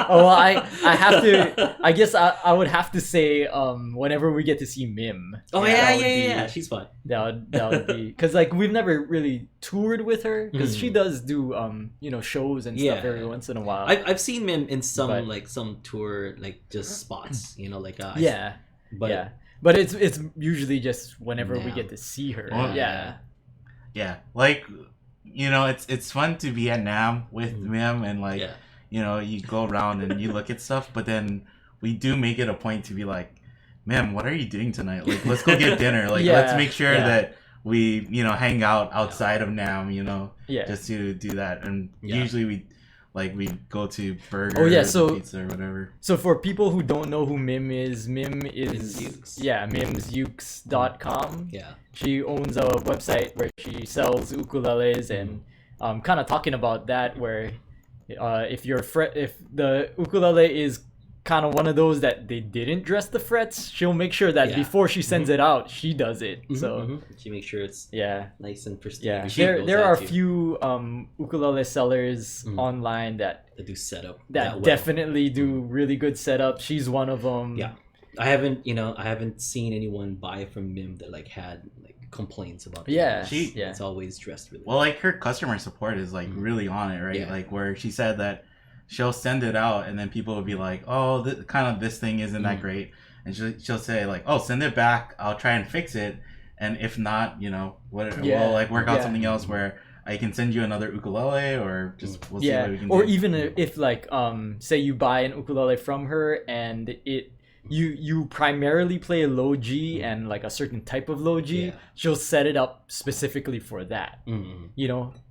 Oh, I have to. I guess I would have to say whenever we get to see Mim. Oh yeah. She's fun. That would be because like we've never really toured with her because she does do shows and stuff every once in a while. I've seen Mim in some But- like some tour like just spots, like but it's usually just whenever we Now. get to see her. Well, yeah. Like, it's fun to be at NAM with Mim and like, you go around and you look at stuff, but then we do make it a point to be like, Mim, what are you doing tonight? Like, let's go get dinner. Like, let's make sure that we, hang out outside of NAM, just to do that. And usually we go to burgers or pizza or whatever. So for people who don't know who Mim is Ukes. mimsukes.com. Yeah. She owns a website where she sells ukuleles and kind of talking about that where if the ukulele is kind of one of those that they didn't dress the frets, she'll make sure that before she sends it out, she does it. So she makes sure it's nice and pristine. Yeah, She knows there that are a too. few ukulele sellers online that do setup that well. definitely do really good setup. She's one of them. Yeah, I haven't seen anyone buy from Mim that like had like complaints about. It's always dressed really well. Like her customer support is like really on it, right? Yeah. Like where she said that she'll send it out and then people will be like, oh, this thing isn't that great, and she'll say like, oh, send it back, I'll try and fix it, and if not, we'll like work out something else where I can send you another ukulele or just we'll see what we can or do. even if like say you buy an ukulele from her and you primarily play low G and like a certain type of low G, she'll set it up specifically for that.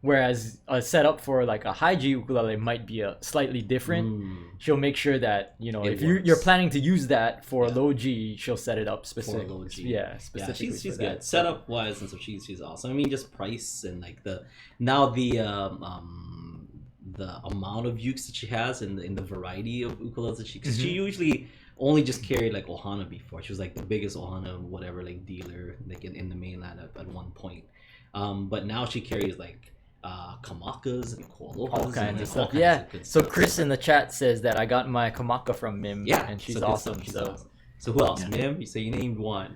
Whereas a setup for like a high G ukulele might be a slightly different. She'll make sure that if you're planning to use that for low G, she'll set it up specifically. For low G. Specifically. She's for good. that. Setup wise and so she's awesome. I mean, just price and like the amount of ukes that she has and in the variety of ukuleles that she usually only just carried like Ohana before. She was like the biggest Ohana whatever like dealer like in the mainland at one point. But now she carries like kamakas and koalohas All kinds of stuff. all kinds Yeah. of good So stuff. Chris in the chat says that I got my kamaka from Mim. And she's so good awesome. stuff. She's So awesome. So who else? Mim? You say you named one.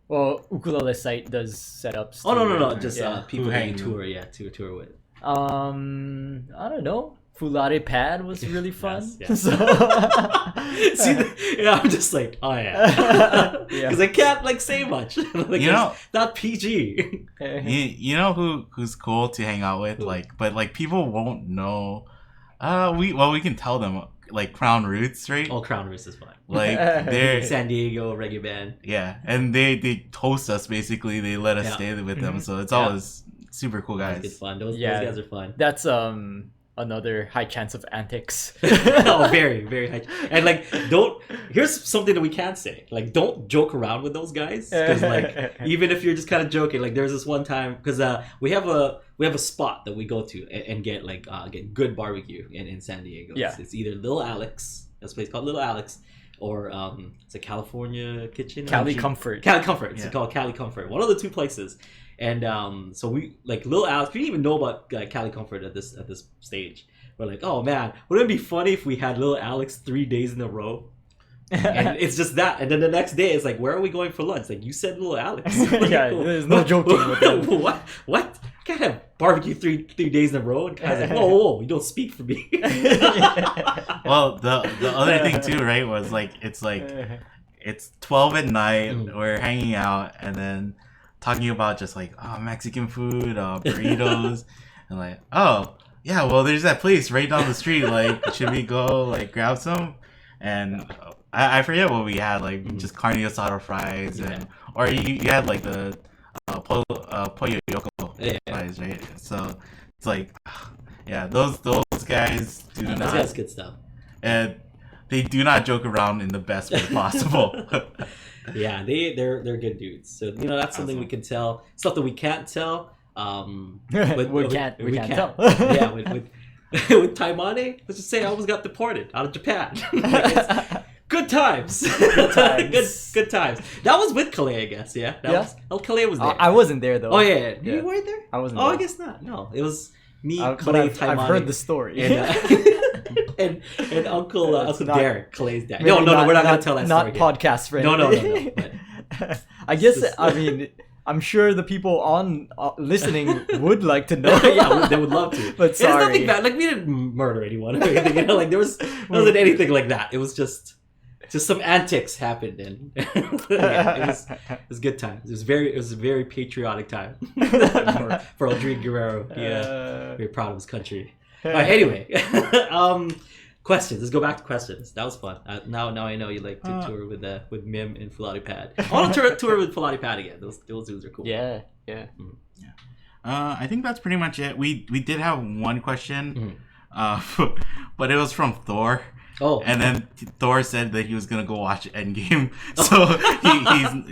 well, ukulele site does setups. Oh too. no, just people Who that hang you you? tour with. I don't know. Fulare Pad was really fun. Yes. So See, I'm just like, oh yeah, Yeah. because I can't like say much. Like, it's not PG. You know who's cool to hang out with, but like people won't know. We can tell them like Crown Roots, right? Oh, Crown Roots is fun. Like they're San Diego reggae band. and they host us basically. They let us stay with them, so it's always super cool It's guys. fun. Those guys are fun. That's another high chance of antics. Oh, very, very high. And like, here's something that we can't say. Like, don't joke around with those guys. Because like, even if you're just kind of joking, like there's this one time, because we have a spot that we go to and get like get good barbecue in San Diego. Yeah. It's either Little Alex, that's a place called Little Alex, or it's a California Kitchen. Cali Comfort. Cali Comfort. It's called Cali Comfort. One of the two places. And so we like Lil Alex. We didn't even know about Cali Comfort at this stage. We're like, oh man, wouldn't it be funny if we had Lil Alex 3 days in a row? And it's just that. And then the next day, it's like, where are we going for lunch? Like you said, Lil Alex. There's no joking with that. What? Can't have barbecue three days in a row. And guys like, whoa, you don't speak for me. Well, the other thing too, right, was like it's 12 at night. We're hanging out, and then talking about just like Mexican food, burritos, and like well, there's that place right down the street. Like, should we go like grab some? And I forget what we had, like just carne asada fries, or you had like the pollo yoko fries, right? So it's like those those guys do That's not. good stuff. And they do not joke around in the best way possible. Yeah, they're good dudes. So that's something we can tell. Stuff that we can't tell. We can't tell. Yeah, with Taimane, let's just say I almost got deported out of Japan. Good times. Good times. That was with Calais, I guess. Yeah. Calais was there. I wasn't there though. Oh yeah. You weren't there? I wasn't. Oh, there. I guess not. No, it was me. But Calais, I've heard the story. And Uncle Uncle not- Derek, Clay's dad. Maybe No, we're not gonna tell that story. Not podcast friendly. No. But I guess I'm sure the people on listening would like to know. yeah, they would love to. But It's sorry. nothing bad. Like we didn't murder anyone or anything. Like there wasn't anything like that. It was just some antics happened, and yeah, it was good times. It was a very patriotic time for Aldrine Guerrero. Yeah, very proud of his country. Anyway, questions. Let's go back to questions. That was fun. Now I know you like to tour with Mim and Fulati Pad. I want to tour with Fulati Pad again. Those dudes are cool. Yeah. I think that's pretty much it. We did have one question, but it was from Thor. Oh. And then Thor said that he was gonna go watch Endgame, so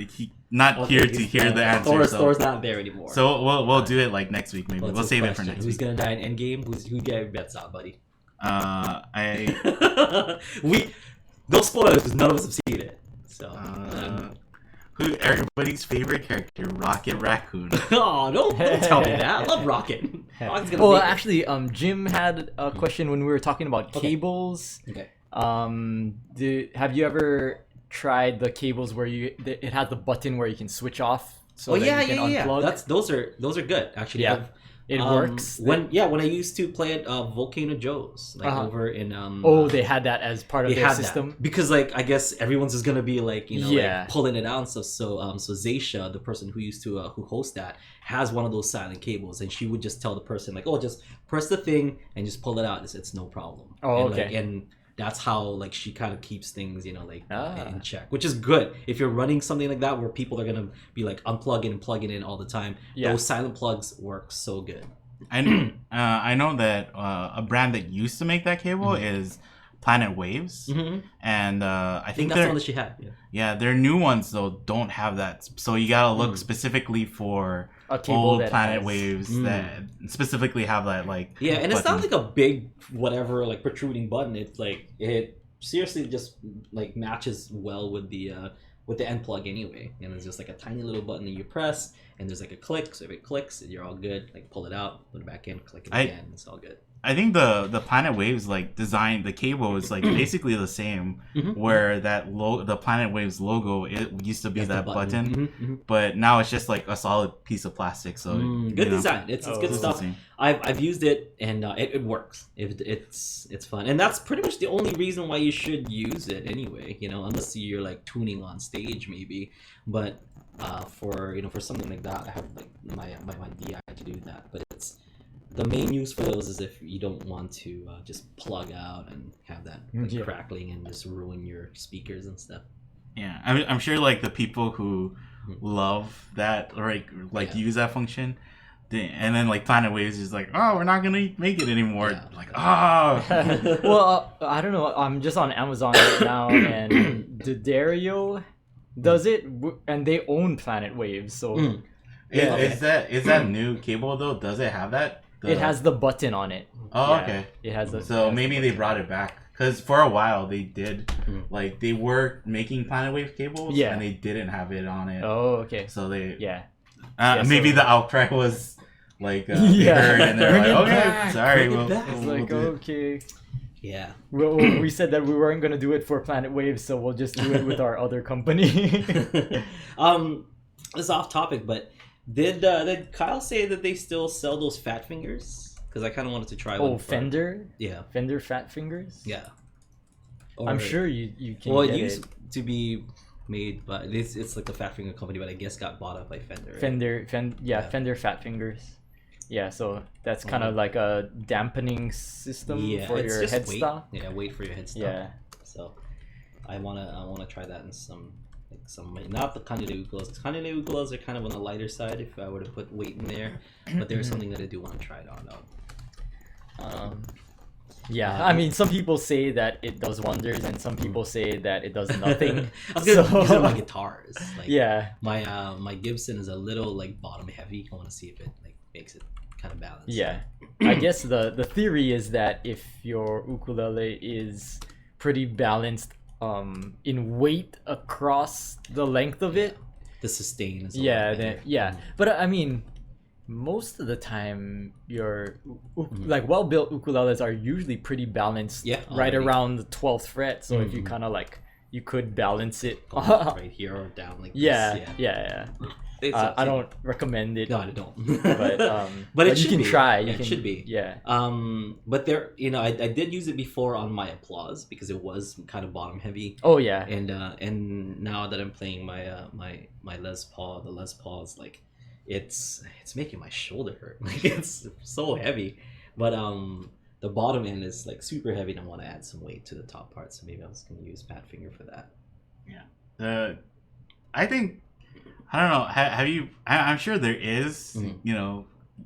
he's not here to hear the answer. Thor's not there anymore. So we'll do it like next week maybe. We'll save it for next Who's week. gonna die in Endgame? Who get your bets on, buddy? Don't spoil it because none of us have seen it. So. Who everybody's favorite character? Rocket Raccoon. Oh, don't tell me that. I love Rocket. Rocket's gonna Well, make it. actually, Jim had a question when we were talking about cables. Okay. Have you ever tried the cables where it has the button where you can switch off? So that you can unplug? Those are good actually. Yeah. It works. When I used to play at Volcano Joe's over in they had that as part of their system that. Because like I guess everyone's just gonna be like like pulling it out. So Zaysha, the person who used to who hosts that, has one of those silent cables, and she would just tell the person like, oh, just press the thing and just pull it out. It's no problem. Oh, and, okay. Like, and that's how like she kind of keeps things in check, which is good if you're running something like that where people are gonna be like unplugging and plugging in all the time. Those silent plugs work so good. I know that a brand that used to make that cable is Planet Waves, and I think that's the one that she had. Yeah, their new ones though don't have that, so you gotta look specifically for old Planet Waves that specifically have that and it's not like a big whatever like protruding button. It's like it seriously just like matches well with the end plug anyway, and it's just like a tiny little button that you press, and there's like a click. So if it clicks, you're all good. Like pull it out, put it back in, click it again. It's all good. I think the Planet Waves design, the cable is basically the same, where the Planet Waves logo, it used to be that button, but now it's just like a solid piece of plastic. So good design. It's good stuff. I've used it and it works. It's fun, and that's pretty much the only reason why you should use it anyway. Unless you're like tuning on stage maybe, but for something like that, I have like my DI to do that, but it's. The main use for those is if you don't want to just plug out and have that crackling and just ruin your speakers and stuff. Yeah, I'm sure like the people who love that or use that function, and then like Planet Waves is like, oh, we're not gonna make it anymore. Yeah. Like, oh. Well, I don't know. I'm just on Amazon right now, and D'Addario does it, and they own Planet Waves. So is that new cable though? Does it have that? It has the button on it. Oh, okay. It has So maybe they brought it back because for a while they did, they were making Planet Wave cables, and they didn't have it on it. Oh, okay. So they maybe the outcry was like they heard and they're like, okay, sorry, it's like okay. Yeah. Well, we said that we weren't gonna do it for Planet Waves, so we'll just do it with our other company. It's off topic, but. Did Kyle say that they still sell those fat fingers? Because I kind of wanted to try one. Oh, Fender? Yeah. Fender fat fingers? Yeah. I'm sure you can. Well, get it used to be made by it's like the Fat Finger company, but I guess got bought up by Fender. Right? Fender fat fingers. Yeah, so that's kind of like a dampening system for your headstock. Yeah, wait for your headstock. Yeah. So I wanna try that in some not the Kanile ukuleles. Kanile ukuleles are kind of on the lighter side if I were to put weight in there, but there's something that I do want to try it on though. Yeah, I mean, some people say that it does wonders, and some people say that it does nothing. I was gonna So- use it on my guitars. Like, Yeah, my Gibson is a little like bottom heavy. I want to see if it like makes it kind of balanced. yeah. I guess the theory is that if your ukulele is pretty balanced in weight across the length of it, The sustain is. But I mean, most of the time your like well-built ukuleles are usually pretty balanced, Yeah, right already. around the 12th fret. So if you kind of like, you could balance it. Right here or down like Yeah, this. yeah. It's up I to you. don't recommend it. No, I don't. But it you should can be. try. Yeah, You it can, should be. Yeah. But there, I did use it before on my applause because it was kind of bottom heavy. Oh yeah. And now that I'm playing my my Les Paul, the Les Paul is like, it's making my shoulder hurt. Like it's so heavy, but the bottom end is like super heavy, and I want to add some weight to the top part. So maybe I was gonna use Fat Finger for that. I think, I don't know. Have you? I'm sure there is,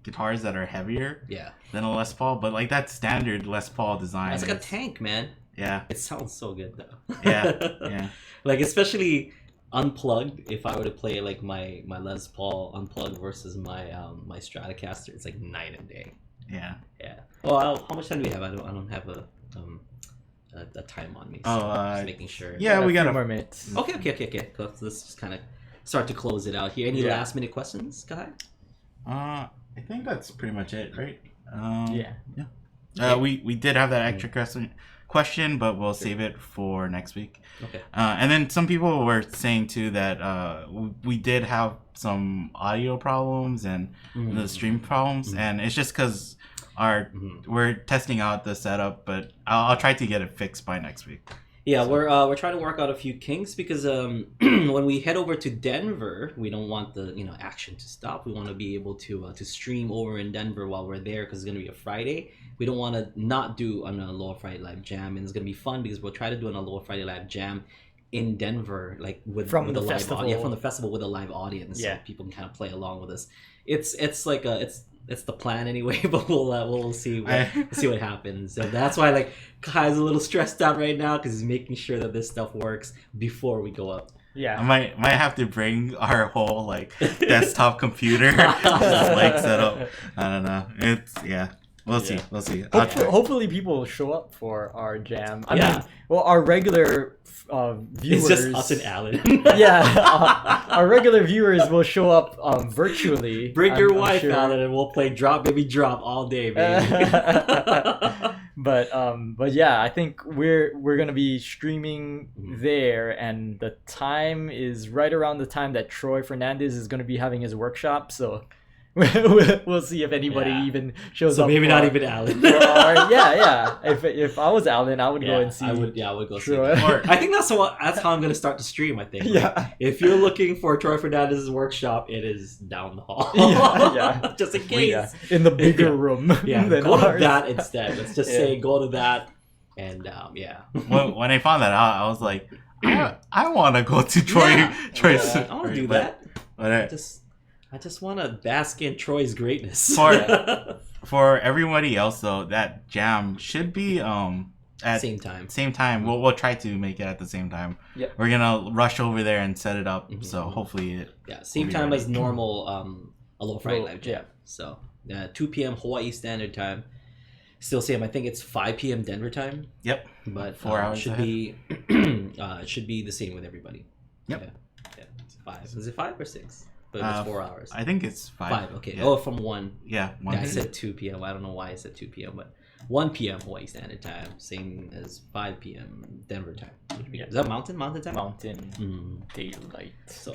guitars that are heavier Yeah, than a Les Paul, but like that standard Les Paul design. it's like a is- tank, man. Yeah, It sounds so good though. yeah. Like especially unplugged. If I were to play like my Les Paul unplugged versus my my Stratocaster, it's like night and day. Yeah. Yeah. Well, how much time do we have? I don't have a time on me. So just making sure. Yeah, we a got few a more minutes. Okay. So let's just kind of start to close it out here. Any Yeah. last minute questions, guy? I think that's pretty much it, right? Yeah. We did have that extra question, but we'll save it for next week. Okay. And then some people were saying too that we did have some audio problems and the stream problems, and it's just because we're testing out the setup, but I'll try to get it fixed by next week. Yeah, we're trying to work out a few kinks because when we head over to Denver, we don't want the action to stop. We want to be able to stream over in Denver while we're there because it's gonna be a Friday. We don't want to not do on a Lower Friday Live Jam, and it's gonna be fun because we'll try to do on a Lower Friday Live Jam in Denver, like with From with the a live festival. from the festival with a live audience, Yeah. so people can kind of play along with us. It's like it's the plan anyway, but we'll see what happens. So that's why like Kai's a little stressed out right now because he's making sure that this stuff works before we go up. I Yeah. might have to bring our whole like desktop computer just like set up. I don't know. We'll see. We'll see. I'll try. Hopefully people will show up for our jam. I Yeah. mean, well, our regular viewers. It's just us and Alan. Yeah, our regular viewers will show up virtually. Bring your I'm wife, sure. Alan, and we'll play Drop Baby Drop all day, baby. But yeah, I think we're gonna be streaming there, and the time is right around the time that Troy Fernandez is gonna be having his workshop. So we'll see if anybody Yeah. even shows So up. maybe for not our- even Alan. for our- yeah. If I was Alan, I would go and see. I would go see Troy. that. I think that's how I'm gonna start the stream. I think. Yeah. If you're looking for Troy Fernandez's workshop, it is down the hall. Yeah. Just in case. Yeah, in the bigger room. Yeah, than go to ours. that instead. Let's just Yeah. say go to that, and yeah. When I found that out, I was like, I want to go to Troy. Yeah. Troy's. I want to do but- that. But I just want to bask in Troy's greatness. for everybody else though, that jam should be at Same time. same time. We'll try to make it at the same time. Yep. We're gonna rush over there and set it up. Mhm. So hopefully it. Yeah, same We'll be time ready. as normal. A low Friday Well, live jam. yeah. So 2 p.m. Hawaii Standard Time. Still same. I think it's 5 p.m. Denver time. Yep. But 4 hours should ahead. be it should be the same with everybody. Yep. Yeah. It's 5. Is it 5 or 6? But it was 4 hours. I think it's 5. 5. Okay. Yeah. Oh, from 1. Yeah. Yeah, I said 2 p.m. I don't know why I said 2 p.m. But 1 p.m. Hawaii Standard Time, same as 5 p.m. Denver time. Yeah. Is that mountain time? Mountain Mm. daylight. So,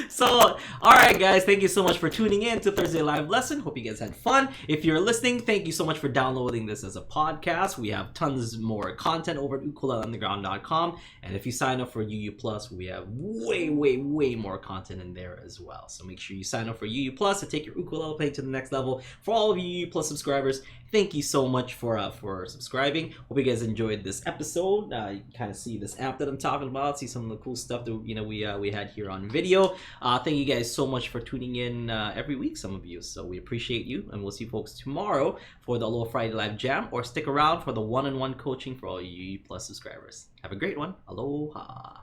so, all right, guys. Thank you so much for tuning in to Thursday Live Lesson. Hope you guys had fun. If you're listening, thank you so much for downloading this as a podcast. We have tons more content over at ukuleleunderground.com. And if you sign up for UU Plus, we have way more more content in there as well. So make sure you sign up for UU Plus and take your ukulele playing to the next level. For all of you UU Plus subscribers, thank you so much for subscribing. Hope you guys enjoyed this episode. You can kind of see this app that I'm talking about, see some of the cool stuff that we had here on video. Thank you guys so much for tuning in every week, some of you. So we appreciate you, and we'll see you folks tomorrow for the Aloha Friday Live Jam, or stick around for the one-on-one coaching for all you UU Plus subscribers. Have a great one. Aloha.